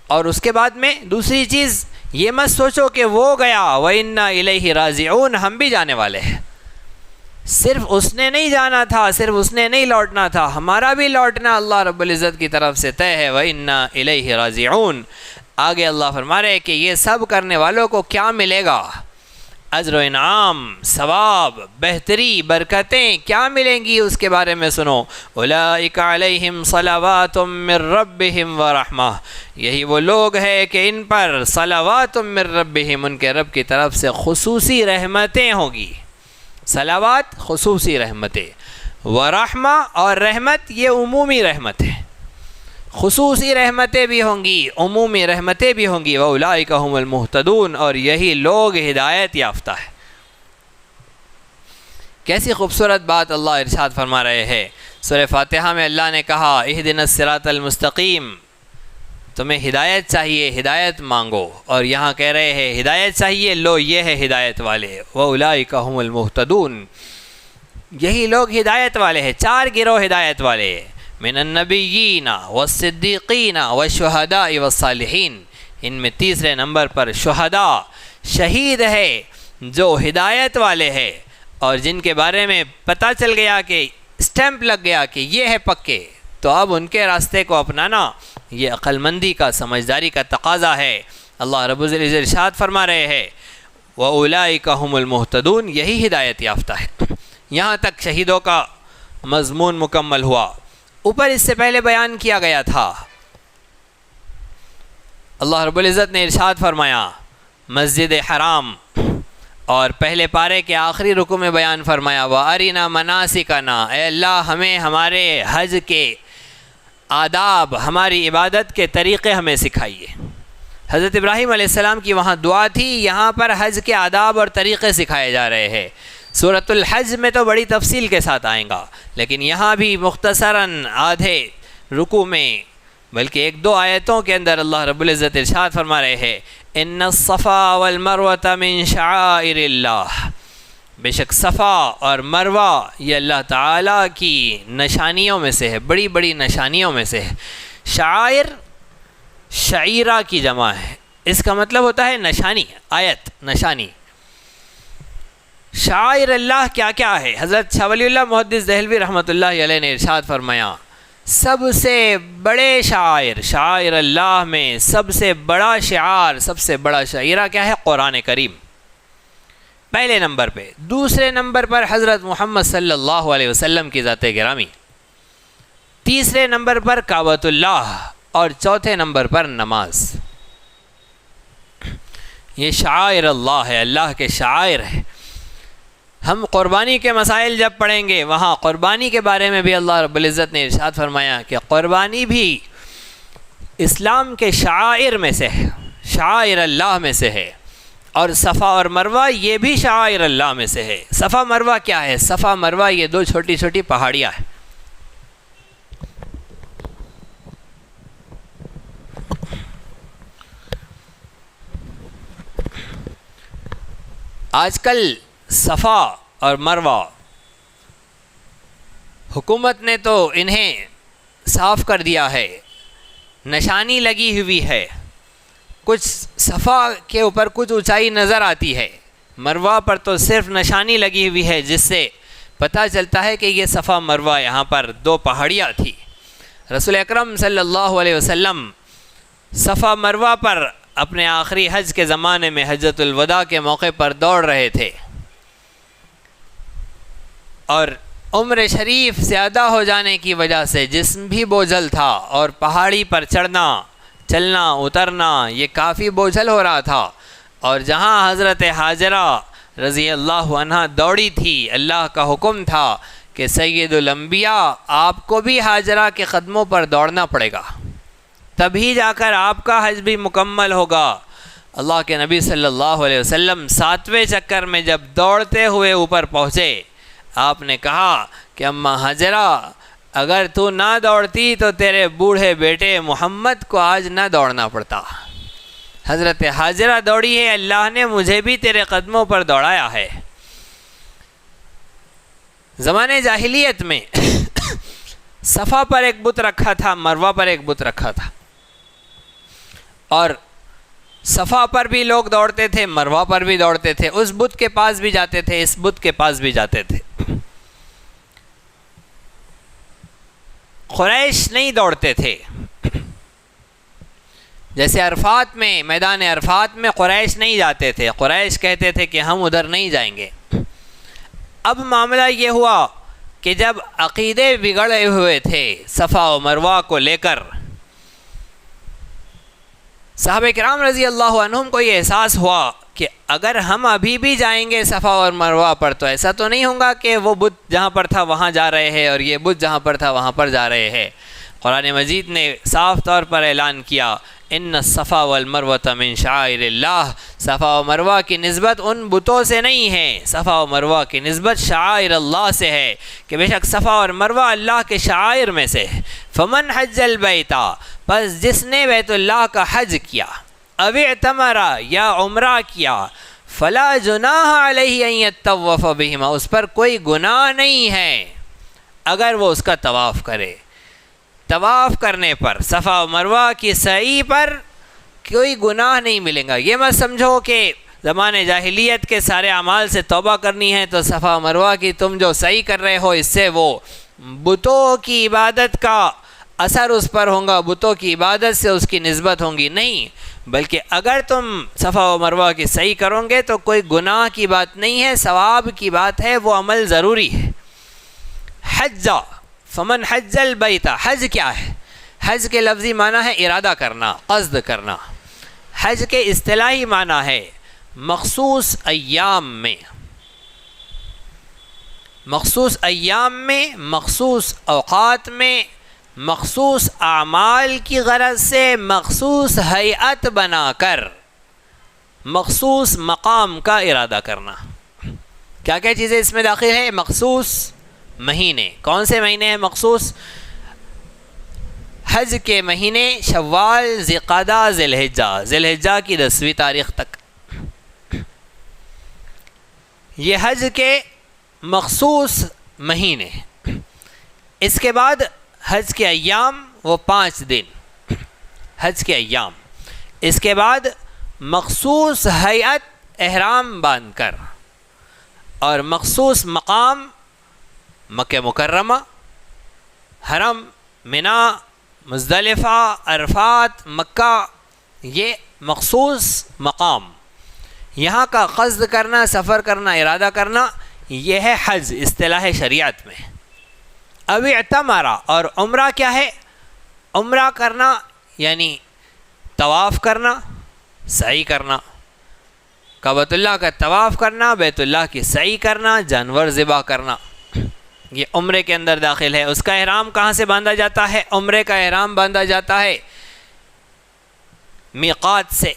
اور اس کے بعد میں دوسری چیز یہ مت سوچو کہ وہ گیا، وَإِنَّا إِلَيْهِ رَاجِعُونَ، ہم بھی جانے والے ہیں۔ صرف اس نے نہیں جانا تھا، صرف اس نے نہیں لوٹنا تھا، ہمارا بھی لوٹنا اللہ رب العزت کی طرف سے طے ہے۔ وَإِنَّا إِلَيْهِ رَاجِعُونَ۔ آگے اللہ فرما رہے کہ یہ سب کرنے والوں کو کیا ملے گا؟ اجر و انعام، ثواب، بہتری، برکتیں کیا ملیں گی اس کے بارے میں سنو۔ اولئک علیہم صلوات من ربہم ورحمہ، یہی وہ لوگ ہیں کہ ان پر صلوات من ربہم، ان کے رب کی طرف سے خصوصی رحمتیں ہوں گی۔ صلوات خصوصی رحمتیں، ورحمہ اور رحمت یہ عمومی رحمت ہے، خصوصی رحمتیں بھی ہوں گی، عمومی رحمتیں بھی ہوں گی۔ وَأُولَئِكَ هُمُ الْمُهْتَدُونَ، اور یہی لوگ ہدایت یافتہ ہے۔ کیسی خوبصورت بات اللہ ارشاد فرما رہے ہیں۔ سورہ فاتحہ میں اللہ نے کہا اهْدِنَا الصِّرَاطَ الْمُسْتَقِيمَ، تمہیں ہدایت چاہیے، ہدایت مانگو، اور یہاں کہہ رہے ہیں ہدایت چاہیے، لو یہ ہے ہدایت والے۔ وَأُولَئِكَ هُمُ الْمُهْتَدُونَ، یہی لوگ ہدایت والے ہیں۔ چار گروہ ہدایت والے ہیں، من النبیین والصدیقین والشہداء والصالحین، ان میں تیسرے نمبر پر شہداء، شہید ہے جو ہدایت والے ہیں، اور جن کے بارے میں پتہ چل گیا کہ اسٹیمپ لگ گیا کہ یہ ہے پکے، تو اب ان کے راستے کو اپنانا یہ عقل مندی کا، سمجھداری کا تقاضا ہے۔ اللہ رب العزت ارشاد فرما رہے ہیں وَأُولَئِكَ هُمُ الْمُهْتَدُونَ، یہی ہدایت یافتہ ہے۔ یہاں تک شہیدوں کا مضمون مکمل ہوا۔ اوپر اس سے پہلے بیان کیا گیا تھا، اللہ رب العزت نے ارشاد فرمایا مسجد حرام اور پہلے پارے کے آخری رکوع میں بیان فرمایا وَأَرِنَا مَنَاسِكَنَا، اے اللہ ہمیں ہمارے حج کے آداب، ہماری عبادت کے طریقے ہمیں سکھائیے۔ حضرت ابراہیم علیہ السلام کی وہاں دعا تھی، یہاں پر حج کے آداب اور طریقے سکھائے جا رہے ہیں۔ سورۃ الحج میں تو بڑی تفصیل کے ساتھ آئیں گا، لیکن یہاں بھی مختصراً آدھے رکوع میں بلکہ ایک دو آیتوں کے اندر اللہ رب العزت ارشاد فرما رہے ہیں ان الصفا والمروۃ من شعائر اللہ، بے شک صفا اور مروہ یہ اللہ تعالیٰ کی نشانیوں میں سے ہے، بڑی بڑی نشانیوں میں سے ہے۔ شعائر شعیرہ کی جمع ہے، اس کا مطلب ہوتا ہے نشانی، آیت، نشانی۔ شعائر اللہ کیا کیا ہے؟ حضرت شاہ ولی اللہ محدث دہلوی رحمۃ اللہ علیہ نے ارشاد فرمایا سب سے بڑے شعائر اللہ میں سب سے بڑا شعار، سب سے بڑا شعیرہ کیا ہے؟ قرآن کریم پہلے نمبر پہ، دوسرے نمبر پر حضرت محمد صلی اللہ علیہ وسلم کی ذات گرامی، تیسرے نمبر پر کعبۃ اللہ، اور چوتھے نمبر پر نماز۔ یہ شعائر اللہ ہے، اللہ کے شعائر ہے۔ ہم قربانی کے مسائل جب پڑھیں گے وہاں قربانی کے بارے میں بھی اللہ رب العزت نے ارشاد فرمایا کہ قربانی بھی اسلام کے شعائر میں سے ہے، شعائر اللہ میں سے ہے، اور صفا اور مروہ یہ بھی شعائر اللہ میں سے ہے۔ صفا مروہ کیا ہے؟ صفا مروہ یہ دو چھوٹی چھوٹی پہاڑیاں ہیں۔ آج کل صفا اور مروہ حکومت نے تو انہیں صاف کر دیا ہے، نشانی لگی ہوئی ہے، کچھ صفا کے اوپر کچھ اونچائی نظر آتی ہے، مروہ پر تو صرف نشانی لگی ہوئی ہے جس سے پتہ چلتا ہے کہ یہ صفا مروہ یہاں پر دو پہاڑیاں تھی۔ رسول اکرم صلی اللہ علیہ وسلم صفا مروہ پر اپنے آخری حج کے زمانے میں حجۃ الوداع کے موقع پر دوڑ رہے تھے، اور عمر شریف زیادہ ہو جانے کی وجہ سے جسم بھی بوجھل تھا، اور پہاڑی پر چڑھنا، چلنا، اترنا یہ کافی بوجھل ہو رہا تھا، اور جہاں حضرت حاجرہ رضی اللہ عنہا دوڑی تھی، اللہ کا حکم تھا کہ سید الانبیاء آپ کو بھی حاجرہ کے قدموں پر دوڑنا پڑے گا، تبھی جا کر آپ کا حج بھی مکمل ہوگا۔ اللہ کے نبی صلی اللہ علیہ وسلم 7ویں چکر میں جب دوڑتے ہوئے اوپر پہنچے، آپ نے کہا کہ اماں حاجرہ اگر تو نہ دوڑتی تو تیرے بوڑھے بیٹے محمد کو آج نہ دوڑنا پڑتا۔ حضرت حاجرہ دوڑی ہے، اللہ نے مجھے بھی تیرے قدموں پر دوڑایا ہے۔ زمانے جاہلیت میں صفا پر ایک بت رکھا تھا، مروہ پر ایک بت رکھا تھا، اور صفا پر بھی لوگ دوڑتے تھے، مروہ پر بھی دوڑتے تھے، اس بت کے پاس بھی جاتے تھے، اس بت کے پاس بھی جاتے تھے۔ قریش نہیں دوڑتے تھے، جیسے عرفات میں، میدان عرفات میں قریش نہیں جاتے تھے، قریش کہتے تھے کہ ہم ادھر نہیں جائیں گے۔ اب معاملہ یہ ہوا کہ جب عقیدے بگڑے ہوئے تھے صفا و مروہ کو لے کر، صحابہ کرام رضی اللہ عنہم کو یہ احساس ہوا کہ اگر ہم ابھی بھی جائیں گے صفا اور مروہ پر تو ایسا تو نہیں ہوگا کہ وہ بت جہاں پر تھا وہاں جا رہے ہیں اور یہ بت جہاں پر تھا وہاں پر جا رہے ہیں۔ قرآن مجید نے صاف طور پر اعلان کیا ان الصفا والمروۃ من شعائر اللہ، صفا و مروہ کی نسبت ان بتوں سے نہیں ہے، صفا و مروہ کی نسبت شعائر اللہ سے ہے، کہ بے شک صفا اور مروہ اللہ کے شعائر میں سے ہے۔ فمن حج البیت، پس جس نے بیت اللہ کا حج کیا، او اعتمر یا عمرہ کیا، فلا جناح علیہ ان یطوف بہما، اس پر کوئی گناہ نہیں ہے اگر وہ اس کا طواف کرے۔ طواف کرنے پر، صفا و مروہ کی سعی پر کوئی گناہ نہیں ملے گا۔ یہ مت سمجھو کہ زمانے جاہلیت کے سارے اعمال سے توبہ کرنی ہے تو صفا و مروہ کی تم جو سعی کر رہے ہو اس سے وہ بتوں کی عبادت کا اثر اس پر ہوگا، بتوں کی عبادت سے اس کی نسبت ہوں گی، نہیں، بلکہ اگر تم صفا و مروہ کی صحیح کرو گے تو کوئی گناہ کی بات نہیں ہے، ثواب کی بات ہے، وہ عمل ضروری ہے۔ حج، فمن حج البیت، حج کیا ہے؟ حج کے لفظی معنی ہے ارادہ کرنا، قصد کرنا۔ حج کے اصطلاحی معنی ہے مخصوص ایام میں، مخصوص ایام میں، مخصوص اوقات میں، مخصوص اعمال کی غرض سے مخصوص ہیئت بنا کر مخصوص مقام کا ارادہ کرنا۔ کیا کیا چیزیں اس میں داخل ہے؟ مخصوص مہینے۔ کون سے مہینے ہیں مخصوص؟ حج کے مہینے شوال، ذی الحجہ، ذی الحجہ کی 10ویں تاریخ تک، یہ حج کے مخصوص مہینے۔ اس کے بعد حج کے ایام، وہ 5 دن حج کے ایام۔ اس کے بعد مخصوص ہیئت احرام باندھ کر، اور مخصوص مقام مکہ مکرمہ، حرم، منا، مزدلفہ، عرفات، مکہ، یہ مخصوص مقام، یہاں کا قصد کرنا، سفر کرنا، ارادہ کرنا، یہ ہے حج اصطلاح شریعت میں۔ اب اعتمرا، اور عمرہ کیا ہے؟ عمرہ کرنا یعنی طواف کرنا، سعی کرنا، کعبۃ اللہ کا طواف کرنا، بیت اللہ کی سعی کرنا، جانور ذبح کرنا، یہ عمرے کے اندر داخل ہے۔ اس کا احرام کہاں سے باندھا جاتا ہے؟ عمرے کا احرام باندھا جاتا ہے میقات سے،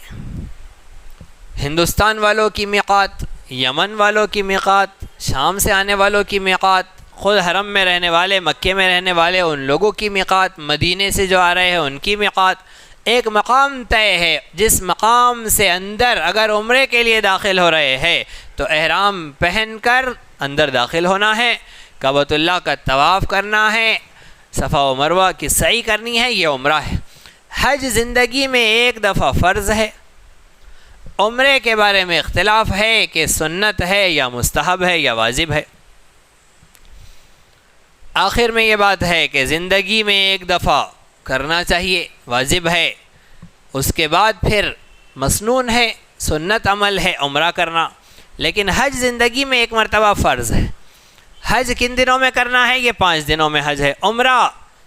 ہندوستان والوں کی میقات، یمن والوں کی میقات، شام سے آنے والوں کی میقات، خود حرم میں رہنے والے، مکے میں رہنے والے ان لوگوں کی میقات، مدینے سے جو آ رہے ہیں ان کی میقات۔ ایک مقام طے ہے، جس مقام سے اندر اگر عمرے کے لیے داخل ہو رہے ہیں تو احرام پہن کر اندر داخل ہونا ہے، کعبۃ اللہ کا طواف کرنا ہے، صفا و مروہ کی سعی کرنی ہے، یہ عمرہ ہے۔ حج زندگی میں ایک دفعہ فرض ہے۔ عمرے کے بارے میں اختلاف ہے کہ سنت ہے یا مستحب ہے یا واجب ہے۔ آخر میں یہ بات ہے کہ زندگی میں ایک دفعہ کرنا چاہیے، واجب ہے، اس کے بعد پھر مسنون ہے، سنت عمل ہے عمرہ کرنا، لیکن حج زندگی میں ایک مرتبہ فرض ہے۔ حج کن دنوں میں کرنا ہے؟ یہ 5 دنوں میں حج ہے۔ عمرہ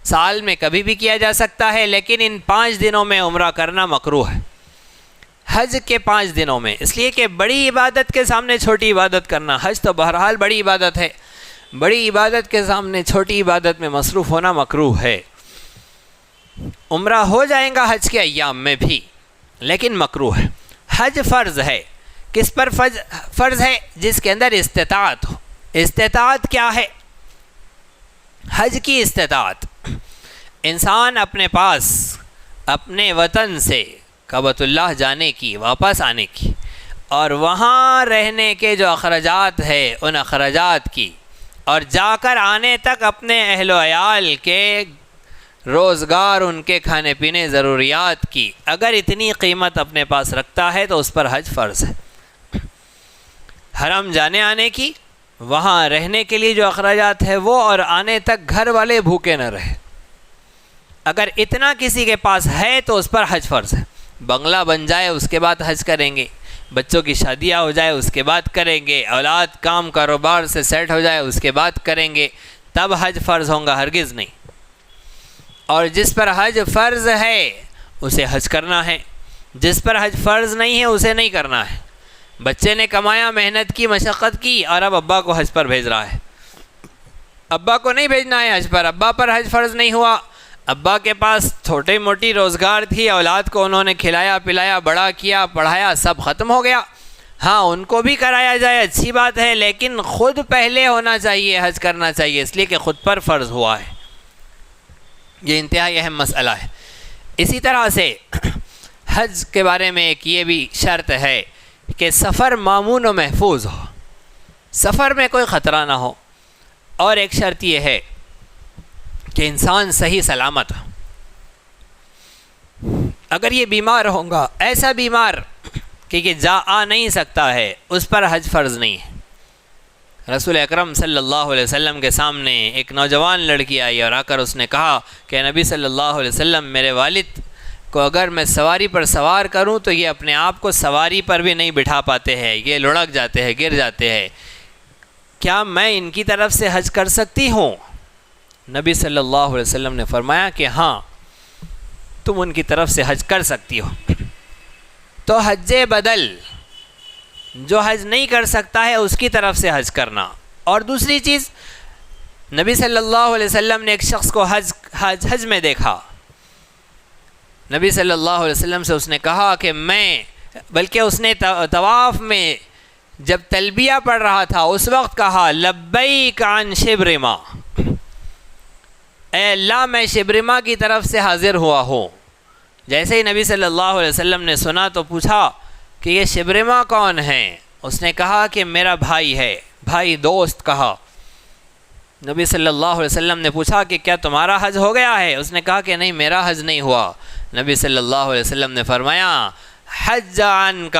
سال میں کبھی بھی کیا جا سکتا ہے، لیکن ان 5 دنوں میں عمرہ کرنا مکروہ ہے، حج کے 5 دنوں میں، اس لیے کہ بڑی عبادت کے سامنے چھوٹی عبادت کرنا، حج تو بہرحال بڑی عبادت ہے، بڑی عبادت کے سامنے چھوٹی عبادت میں مصروف ہونا مکروہ ہے۔ عمرہ ہو جائے گا حج کے ایام میں بھی، لیکن مکروہ ہے۔ حج فرض ہے، کس پر فرض ہے؟ جس کے اندر استطاعت ہو۔ استطاعت کیا ہے؟ حج کی استطاعت، انسان اپنے پاس اپنے وطن سے کعبۃ اللہ جانے کی، واپس آنے کی، اور وہاں رہنے کے جو اخراجات ہیں ان اخراجات کی، اور جا کر آنے تک اپنے اہل و عیال کے روزگار، ان کے کھانے پینے ضروریات کی، اگر اتنی قیمت اپنے پاس رکھتا ہے تو اس پر حج فرض ہے۔ حرم جانے آنے کی، وہاں رہنے کے لیے جو اخراجات ہے وہ، اور آنے تک گھر والے بھوکے نہ رہے، اگر اتنا کسی کے پاس ہے تو اس پر حج فرض ہے۔ بنگلہ بن جائے اس کے بعد حج کریں گے، بچوں کی شادیاں ہو جائے اس کے بعد کریں گے، اولاد کام کاروبار سے سیٹ ہو جائے اس کے بعد کریں گے، تب حج فرض ہوگا، ہرگز نہیں۔ اور جس پر حج فرض ہے اسے حج کرنا ہے، جس پر حج فرض نہیں ہے اسے نہیں کرنا ہے۔ بچے نے کمایا، محنت کی، مشقت کی، اور اب ابا کو حج پر بھیج رہا ہے، ابا کو نہیں بھیجنا ہے حج پر، ابا پر حج فرض نہیں ہوا۔ ابا کے پاس چھوٹی موٹی روزگار تھی، اولاد کو انہوں نے کھلایا پلایا، بڑا کیا، پڑھایا، سب ختم ہو گیا۔ ہاں ان کو بھی کرایا جائے، اچھی بات ہے، لیکن خود پہلے ہونا چاہیے، حج کرنا چاہیے، اس لیے کہ خود پر فرض ہوا ہے۔ یہ انتہائی اہم مسئلہ ہے۔ اسی طرح سے حج کے بارے میں ایک یہ بھی شرط ہے کہ سفر مامون و محفوظ ہو، سفر میں کوئی خطرہ نہ ہو، اور ایک شرط یہ ہے کہ انسان صحیح سلامت ہو۔ اگر یہ بیمار ہوگا، ایسا بیمار کہ یہ جا آ نہیں سکتا ہے، اس پر حج فرض نہیں ہے۔ رسول اکرم صلی اللہ علیہ وسلم کے سامنے ایک نوجوان لڑکی آئی اور آ کر اس نے کہا کہ نبی صلی اللہ علیہ وسلم، میرے والد کو اگر میں سواری پر سوار کروں تو یہ اپنے آپ کو سواری پر بھی نہیں بٹھا پاتے ہیں، یہ لڑک جاتے ہیں، گر جاتے ہیں، کیا میں ان کی طرف سے حج کر سکتی ہوں؟ نبی صلی اللہ علیہ وسلم نے فرمایا کہ ہاں تم ان کی طرف سے حج کر سکتی ہو۔ تو حج بدل جو حج نہیں کر سکتا ہے اس کی طرف سے حج کرنا۔ اور دوسری چیز، نبی صلی اللہ علیہ وسلم نے ایک شخص کو حج میں دیکھا۔ نبی صلی اللہ علیہ وسلم سے اس نے کہا کہ بلکہ اس نے طواف میں جب تلبیہ پڑھ رہا تھا اس وقت کہا لبیک عن شبرما، اے اللہ میں شبرما کی طرف سے حاضر ہوا ہوں۔ جیسے ہی نبی صلی اللہ علیہ وسلم نے سنا تو پوچھا کہ یہ شبرما کون ہے؟ اس نے کہا کہ میرا بھائی ہے، بھائی دوست کہا۔ نبی صلی اللہ علیہ وسلم نے پوچھا کہ کیا تمہارا حج ہو گیا ہے؟ اس نے کہا کہ نہیں، میرا حج نہیں ہوا۔ نبی صلی اللہ علیہ وسلم نے فرمایا حج عنک،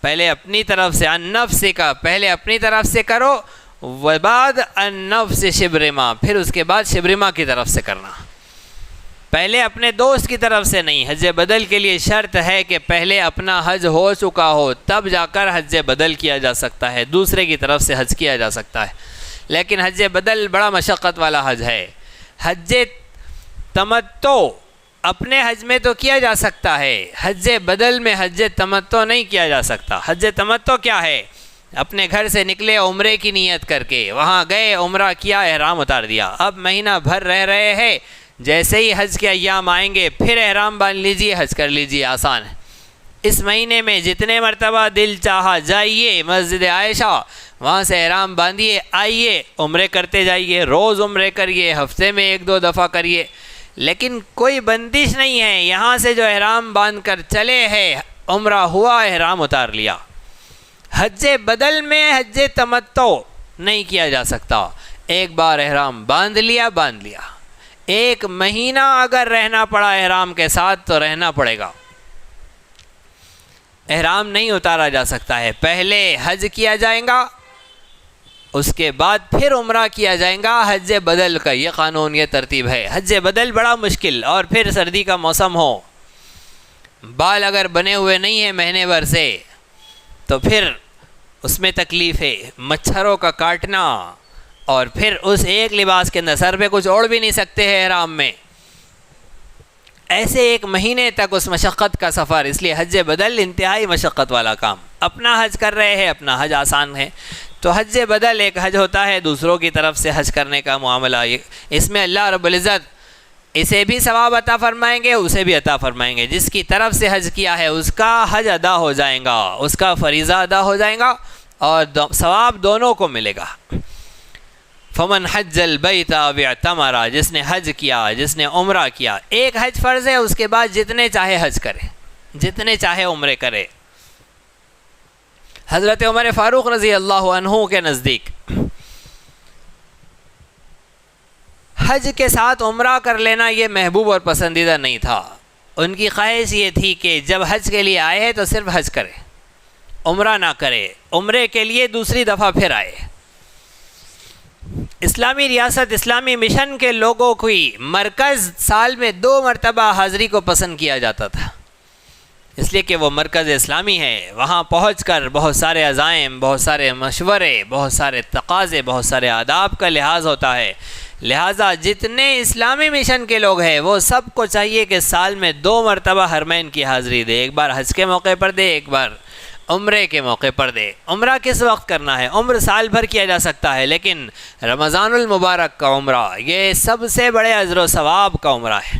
پہلے اپنی طرف سے، عن نفسک، پہلے اپنی طرف سے کرو، وبعد عن نفس شبرما، پھر اس کے بعد شبرما کی طرف سے کرنا، پہلے اپنے دوست کی طرف سے نہیں۔ حج بدل کے لیے شرط ہے کہ پہلے اپنا حج ہو چکا ہو، تب جا کر حج بدل کیا جا سکتا ہے، دوسرے کی طرف سے حج کیا جا سکتا ہے۔ لیکن حج بدل بڑا مشقت والا حج ہے۔ حج تمتع اپنے حج میں تو کیا جا سکتا ہے، حج بدل میں حج تمتع نہیں کیا جا سکتا۔ حج تمتع کیا ہے؟ اپنے گھر سے نکلے عمرے کی نیت کر کے، وہاں گئے، عمرہ کیا، احرام اتار دیا، اب مہینہ بھر رہ رہے ہیں، جیسے ہی حج کے ایام آئیں گے پھر احرام باندھ لیجئے، حج کر لیجئے، آسان ہے۔ اس مہینے میں جتنے مرتبہ دل چاہا جائیے مسجد عائشہ، وہاں سے احرام باندھیے، آئیے، عمرے کرتے جائیے، روز عمرے کریے، ہفتے میں 1-2 دفعہ کریے، لیکن کوئی بندش نہیں ہے۔ یہاں سے جو احرام باندھ کر چلے ہیں، عمرہ ہوا، احرام اتار لیا۔ حج بدل میں حج تمتع نہیں کیا جا سکتا، ایک بار احرام باندھ لیا، ایک مہینہ اگر رہنا پڑا احرام کے ساتھ تو رہنا پڑے گا، احرام نہیں اتارا جا سکتا ہے۔ پہلے حج کیا جائے گا، اس کے بعد پھر عمرہ کیا جائے گا۔ حج بدل کا یہ قانون، یہ ترتیب ہے۔ حج بدل بڑا مشکل، اور پھر سردی کا موسم ہو، بال اگر بنے ہوئے نہیں ہیں مہینے بھر سے تو پھر اس میں تکلیف ہے، مچھروں کا کاٹنا، اور پھر اس ایک لباس کے اندر سر پہ کچھ اوڑھ بھی نہیں سکتے ہیں احرام میں، ایسے 1 مہینے تک اس مشقت کا سفر۔ اس لیے حج بدل انتہائی مشقت والا کام۔ اپنا حج کر رہے ہیں، اپنا حج آسان ہے، تو حج بدل ایک حج ہوتا ہے، دوسروں کی طرف سے حج کرنے کا معاملہ۔ اس میں اللہ رب العزت اسے بھی ثواب عطا فرمائیں گے، اسے بھی عطا فرمائیں گے۔ جس کی طرف سے حج کیا ہے اس کا حج ادا ہو جائے گا، اس کا فریضہ ادا ہو جائے گا، اور ثواب دونوں کو ملے گا۔ فمن حج البیت او اعتمر، جس نے حج کیا، جس نے عمرہ کیا، ایک حج فرض ہے، اس کے بعد جتنے چاہے حج کرے، جتنے چاہے عمرے کرے۔ حضرت عمر فاروق رضی اللہ عنہ کے نزدیک حج کے ساتھ عمرہ کر لینا یہ محبوب اور پسندیدہ نہیں تھا۔ ان کی خواہش یہ تھی کہ جب حج کے لیے آئے ہیں تو صرف حج کرے، عمرہ نہ کرے، عمرے کے لیے دوسری دفعہ پھر آئے۔ اسلامی ریاست، اسلامی مشن کے لوگوں کی مرکز سال میں 2 مرتبہ حاضری کو پسند کیا جاتا تھا، اس لیے کہ وہ مرکز اسلامی ہے۔ وہاں پہنچ کر بہت سارے عزائم، بہت سارے مشورے، بہت سارے تقاضے، بہت سارے آداب کا لحاظ ہوتا ہے۔ لہٰذا جتنے اسلامی مشن کے لوگ ہیں وہ سب کو چاہیے کہ سال میں 2 مرتبہ حرمین کی حاضری دے، ایک بار حج کے موقع پر دے، ایک بار عمرے کے موقع پر دے۔ عمرہ کس وقت کرنا ہے؟ عمر سال بھر کیا جا سکتا ہے، لیکن رمضان المبارک کا عمرہ یہ سب سے بڑے اجر و ثواب کا عمرہ ہے۔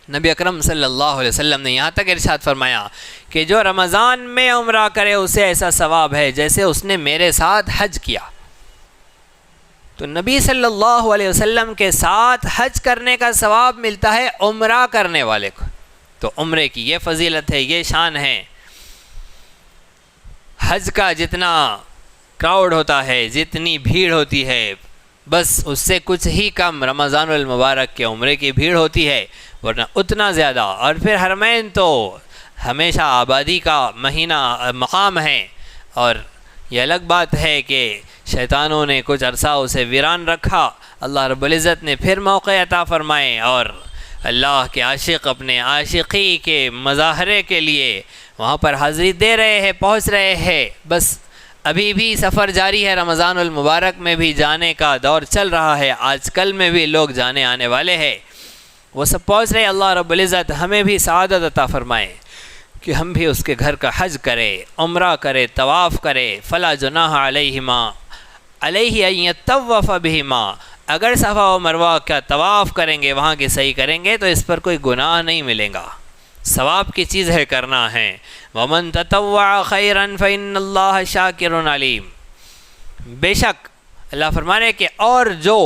نبی اکرم صلی اللہ علیہ وسلم نے یہاں تک ارشاد فرمایا کہ جو رمضان میں عمرہ کرے اسے ایسا ثواب ہے جیسے اس نے میرے ساتھ حج کیا۔ تو نبی صلی اللہ علیہ وسلم کے ساتھ حج کرنے کا ثواب ملتا ہے عمرہ کرنے والے کو۔ تو عمرے کی یہ فضیلت ہے، یہ شان ہے۔ حج کا جتنا کراؤڈ ہوتا ہے، جتنی بھیڑ ہوتی ہے، بس اس سے کچھ ہی کم رمضان المبارک کے عمرے کی بھیڑ ہوتی ہے، ورنہ اتنا زیادہ۔ اور پھر حرمین تو ہمیشہ آبادی کا مہینہ مقام ہے، اور یہ الگ بات ہے کہ شیطانوں نے کچھ عرصہ اسے ویران رکھا، اللہ رب العزت نے پھر موقع عطا فرمائے، اور اللہ کے عاشق اپنے عاشقی کے مظاہرے کے لیے وہاں پر حاضری دے رہے ہیں، پہنچ رہے ہیں۔ بس ابھی بھی سفر جاری ہے، رمضان المبارک میں بھی جانے کا دور چل رہا ہے، آج کل میں بھی لوگ جانے آنے والے ہیں، وہ سب پہنچ رہے۔ اللہ رب العزت ہمیں بھی سعادت عطا فرمائے۔ کہ ہم بھی اس کے گھر کا حج کرے، عمرہ کرے، طواف کرے. فلا جناح علیہ ان یطوف بہما، اگر صفا و مروہ کا طواف کریں گے، وہاں کی صحیح کریں گے تو اس پر کوئی گناہ نہیں ملے گا، ثواب کی چیز ہے کرنا ہے. ومن تطوع خیرا فإن اللہ شاکر علیم. بے شک اللہ فرما رہے کہ اور جو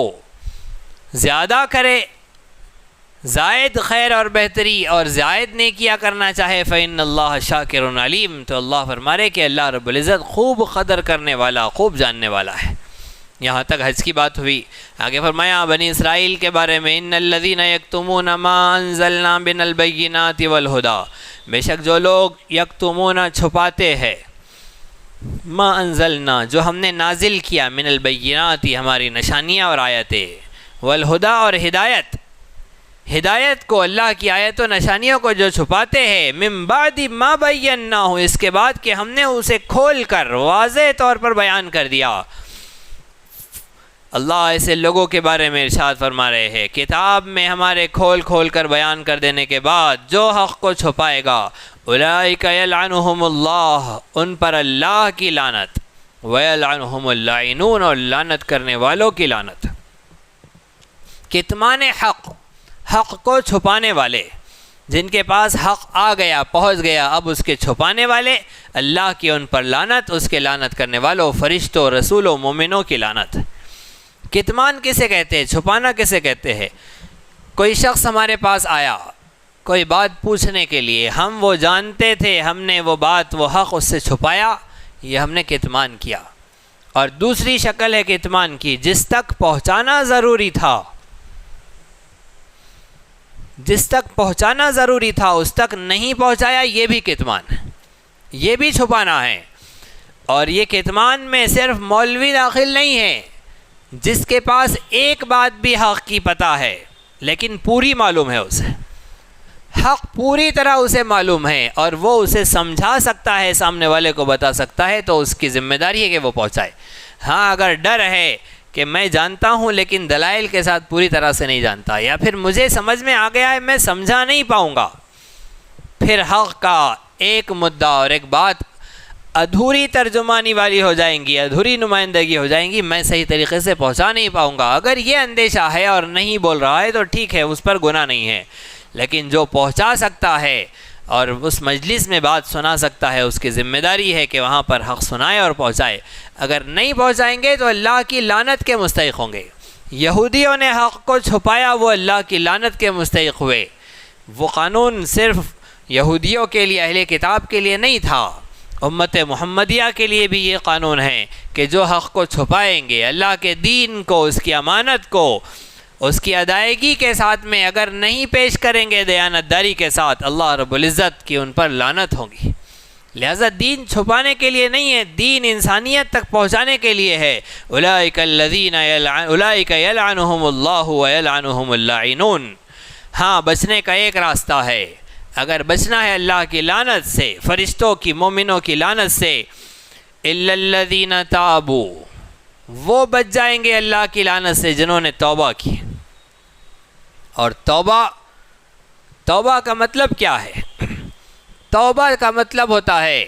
زیادہ کرے، زائد خیر اور بہتری اور زائد نیکیاں کرنا چاہے، فإن اللہ شاکر علیم، تو اللہ فرما رہے کہ اللہ رب العزت خوب قدر کرنے والا، خوب جاننے والا ہے. یہاں تک حج کی بات ہوئی. آگے فرمایا بنی اسرائیل کے بارے میں، ان الذین یکتمون ما انزلنا من البینات والہدی، بے شک جو لوگ یکتمون چھپاتے ہیں، ما انزلنا جو ہم نے نازل کیا، من البینات ہماری نشانیاں اور آیتیں، والہدی اور ہدایت، ہدایت کو، اللہ کی آیت و نشانیوں کو جو چھپاتے ہیں، من بعد ما بیناہ، اس کے بعد کہ ہم نے اسے کھول کر واضح طور پر بیان کر دیا. اللہ ایسے لوگوں کے بارے میں ارشاد فرما رہے ہیں، کتاب میں ہمارے کھول کھول کر بیان کر دینے کے بعد جو حق کو چھپائے گا، اولئک یلعنہم اللہ، ان پر اللہ کی لعنت، ویلعنہم اللاعنون، اور لعنت کرنے والوں کی لعنت. کتمان حق، حق کو چھپانے والے، جن کے پاس حق آ گیا، پہنچ گیا، اب اس کے چھپانے والے، اللہ کی ان پر لعنت، اس کے لعنت کرنے والوں، فرشتوں، رسولوں، مومنوں کی لعنت. کتمان کسے کہتے ہیں؟ چھپانا کسے کہتے ہیں؟ کوئی شخص ہمارے پاس آیا کوئی بات پوچھنے کے لیے، ہم وہ جانتے تھے، ہم نے وہ بات، وہ حق اس سے چھپایا، یہ ہم نے کتمان کیا. اور دوسری شکل ہے کتمان کی، جس تک پہنچانا ضروری تھا، جس تک پہنچانا ضروری تھا اس تک نہیں پہنچایا، یہ بھی کتمان ہے، یہ بھی چھپانا ہے. اور یہ کتمان میں صرف مولوی داخل نہیں ہے، جس کے پاس ایک بات بھی حق کی پتہ ہے لیکن پوری معلوم ہے، اسے حق پوری طرح اسے معلوم ہے اور وہ اسے سمجھا سکتا ہے، سامنے والے کو بتا سکتا ہے، تو اس کی ذمہ داری ہے کہ وہ پہنچائے. ہاں اگر ڈر ہے کہ میں جانتا ہوں لیکن دلائل کے ساتھ پوری طرح سے نہیں جانتا، یا پھر مجھے سمجھ میں آ گیا ہے میں سمجھا نہیں پاؤں گا، پھر حق کا ایک مدعا اور ایک بات ادھوری ترجمانی والی ہو جائیں گی، ادھوری نمائندگی ہو جائیں گی، میں صحیح طریقے سے پہنچا نہیں پاؤں گا. اگر یہ اندیشہ ہے اور نہیں بول رہا ہے تو ٹھیک ہے، اس پر گناہ نہیں ہے. لیکن جو پہنچا سکتا ہے اور اس مجلس میں بات سنا سکتا ہے، اس کی ذمہ داری ہے کہ وہاں پر حق سنائے اور پہنچائے. اگر نہیں پہنچائیں گے تو اللہ کی لعنت کے مستحق ہوں گے. یہودیوں نے حق کو چھپایا، وہ اللہ کی لعنت کے مستحق ہوئے. وہ قانون صرف یہودیوں کے لیے، اہل کتاب کے لیے نہیں تھا، امت محمدیہ کے لیے بھی یہ قانون ہے کہ جو حق کو چھپائیں گے، اللہ کے دین کو، اس کی امانت کو، اس کی ادائیگی کے ساتھ میں اگر نہیں پیش کریں گے دیانت داری کے ساتھ، اللہ رب العزت کی ان پر لعنت ہوگی. لہذا دین چھپانے کے لیے نہیں ہے، دین انسانیت تک پہنچانے کے لیے ہے. اولئک الذین اولئک یلعنہم اللہ ویلعنہم اللاعنون. ہاں بچنے کا ایک راستہ ہے، اگر بچنا ہے اللہ کی لعنت سے، فرشتوں کی، مومنوں کی لعنت سے، الا الذین تابوا، وہ بچ جائیں گے اللہ کی لعنت سے جنہوں نے توبہ کی. اور توبہ کا مطلب کیا ہے؟ توبہ کا مطلب ہوتا ہے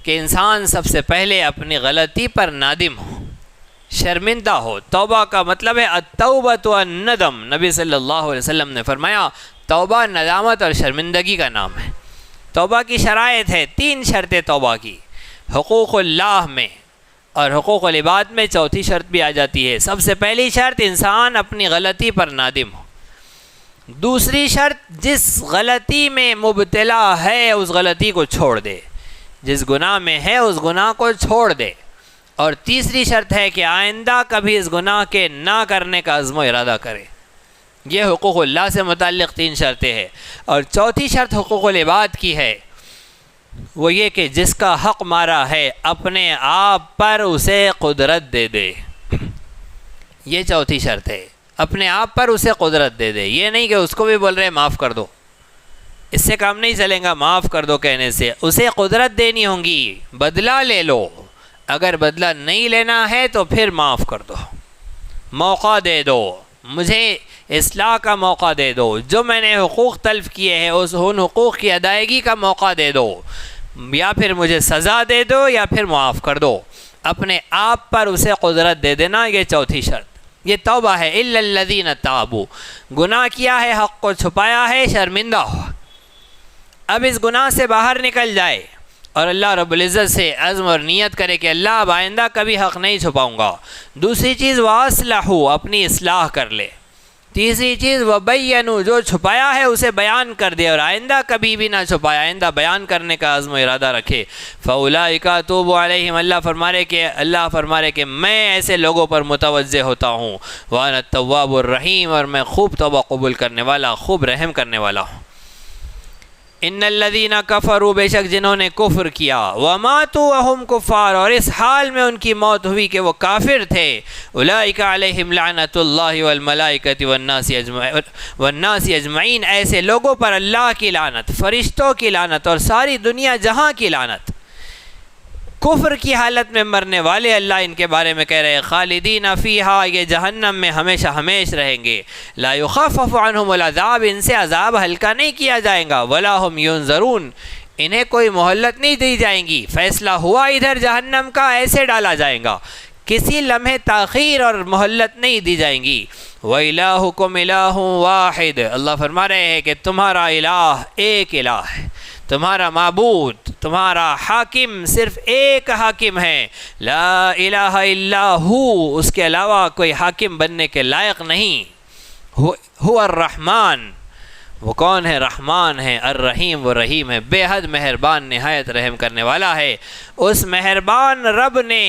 کہ انسان سب سے پہلے اپنی غلطی پر نادم ہو، شرمندہ ہو. توبہ کا مطلب ہے التوبۃ والندم. نبی صلی اللہ علیہ وسلم نے فرمایا توبہ ندامت اور شرمندگی کا نام ہے. توبہ کی شرائط ہے، 3 شرطیں توبہ کی، حقوق اللہ میں اور حقوق العباد میں چوتھی شرط بھی آ جاتی ہے. سب سے پہلی شرط انسان اپنی غلطی پر نادم ہو. دوسری شرط جس غلطی میں مبتلا ہے اس غلطی کو چھوڑ دے، جس گناہ میں ہے اس گناہ کو چھوڑ دے. اور تیسری شرط ہے کہ آئندہ کبھی اس گناہ کے نہ کرنے کا عزم و ارادہ کرے. یہ حقوق اللہ سے متعلق 3 شرطیں ہیں. اور چوتھی شرط حقوق العباد کی ہے، وہ یہ کہ جس کا حق مارا ہے اپنے آپ پر اسے قدرت دے دے. یہ چوتھی شرط ہے، اپنے آپ پر اسے قدرت دے دے. یہ نہیں کہ اس کو بھی بول رہے معاف کر دو، اس سے کام نہیں چلے گا. معاف کر دو کہنے سے اسے قدرت دینی ہوں گی، بدلہ لے لو. اگر بدلہ نہیں لینا ہے تو پھر معاف کر دو، موقع دے دو. مجھے اصلاح کا موقع دے دو، جو میں نے حقوق تلف کیے ہیں ان حقوق کی ادائیگی کا موقع دے دو، یا پھر مجھے سزا دے دو یا پھر معاف کر دو، اپنے آپ پر اسے قدرت دے دینا، یہ چوتھی شرط۔ یہ توبہ ہے، الا الذین تابوا، گناہ کیا ہے، حق کو چھپایا ہے، شرمندہ ہو، اب اس گناہ سے باہر نکل جائے اور اللہ رب العزت سے عزم اور نیت کرے کہ اللہ اب آئندہ کبھی حق نہیں چھپاؤں گا۔ دوسری چیز وَأَصْلَحُوا، اپنی اصلاح کر لے۔ تیسری چیز وَبَيَّنُوا، جو چھپایا ہے اسے بیان کر دے اور آئندہ کبھی بھی نہ چھپائے، آئندہ بیان کرنے کا عزم و ارادہ رکھے۔ فَأُولَٰئِكَ أَتُوبُ عَلَيْهِمْ، اللہ فرما رہے کہ میں ایسے لوگوں پر متوجہ ہوتا ہوں، وَأَنَا التَّوَّابُ الرَّحِيمُ، اور میں خوب توبہ قبول کرنے والا، خوب رحم کرنے والا ہوں۔ ان الذین کفروا، بے شک جنہوں نے کفر کیا، وماتوا وہم کفار، اور اس حال میں ان کی موت ہوئی کہ وہ کافر تھے، اولئک علیہم لعنۃ اللہ والملائکۃ والناس اجمعین، ایسے لوگوں پر اللہ کی لعنت، فرشتوں کی لعنت اور ساری دنیا جہاں کی لعنت۔ کفر کی حالت میں مرنے والے اللہ ان کے بارے میں کہہ رہے ہیں خالدین فیہا، یہ جہنم میں ہمیشہ ہمیش رہیں گے، لا یخفف عنہم العذاب، ان سے عذاب ہلکا نہیں کیا جائے گا، ولا ہم ینظرون، انہیں کوئی مہلت نہیں دی جائیں گی، فیصلہ ہوا ادھر جہنم کا ایسے ڈالا جائے گا، کسی لمحے تاخیر اور مہلت نہیں دی جائیں گی۔ وَإِلَٰهُكُمْ إِلَٰهٌ وَاحِدٌ، اللہ فرما رہے ہیں کہ تمہارا الہ ایک الہ ہے، تمہارا معبود، تمہارا حاکم صرف ایک حاکم ہے، لا الہ الا ہو، اس کے علاوہ کوئی حاکم بننے کے لائق نہیں۔ هو الرحمن، وہ کون ہے؟ رحمان ہے، الرحیم وہ رحیم ہے، بے حد مہربان، نہایت رحم کرنے والا ہے۔ اس مہربان رب نے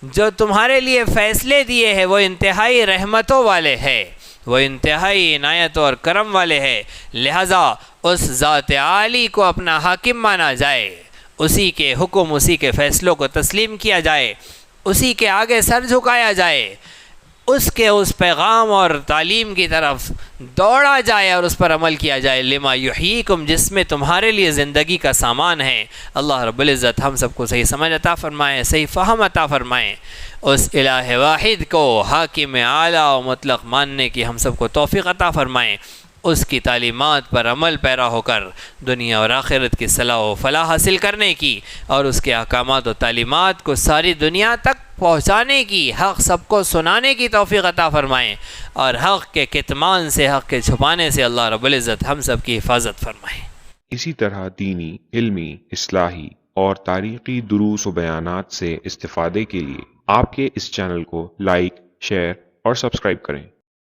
جو تمہارے لیے فیصلے دیے ہیں وہ انتہائی رحمتوں والے ہیں، وہ انتہائی عنایت اور کرم والے ہیں، لہذا اس ذات عالی کو اپنا حاکم مانا جائے، اسی کے حکم، اسی کے فیصلوں کو تسلیم کیا جائے، اسی کے آگے سر جھکایا جائے، اس کے اس پیغام اور تعلیم کی طرف دوڑا جائے اور اس پر عمل کیا جائے، لما یحییکم، جس میں تمہارے لیے زندگی کا سامان ہے۔ اللہ رب العزت ہم سب کو صحیح سمجھ عطا فرمائے، صحیح فہم عطا فرمائے، اس الہ واحد کو حاکم اعلیٰ و مطلق ماننے کی ہم سب کو توفیق عطا فرمائے، اس کی تعلیمات پر عمل پیرا ہو کر دنیا اور آخرت کی صلاح و فلاح حاصل کرنے کی، اور اس کے احکامات و تعلیمات کو ساری دنیا تک پہنچانے کی، حق سب کو سنانے کی توفیق عطا فرمائیں، اور حق کے کتمان سے، حق کے چھپانے سے اللہ رب العزت ہم سب کی حفاظت فرمائیں۔
اسی طرح دینی، علمی، اصلاحی اور تاریخی دروس و بیانات سے استفادے کے لیے آپ کے اس چینل کو لائک، شیئر اور سبسکرائب کریں۔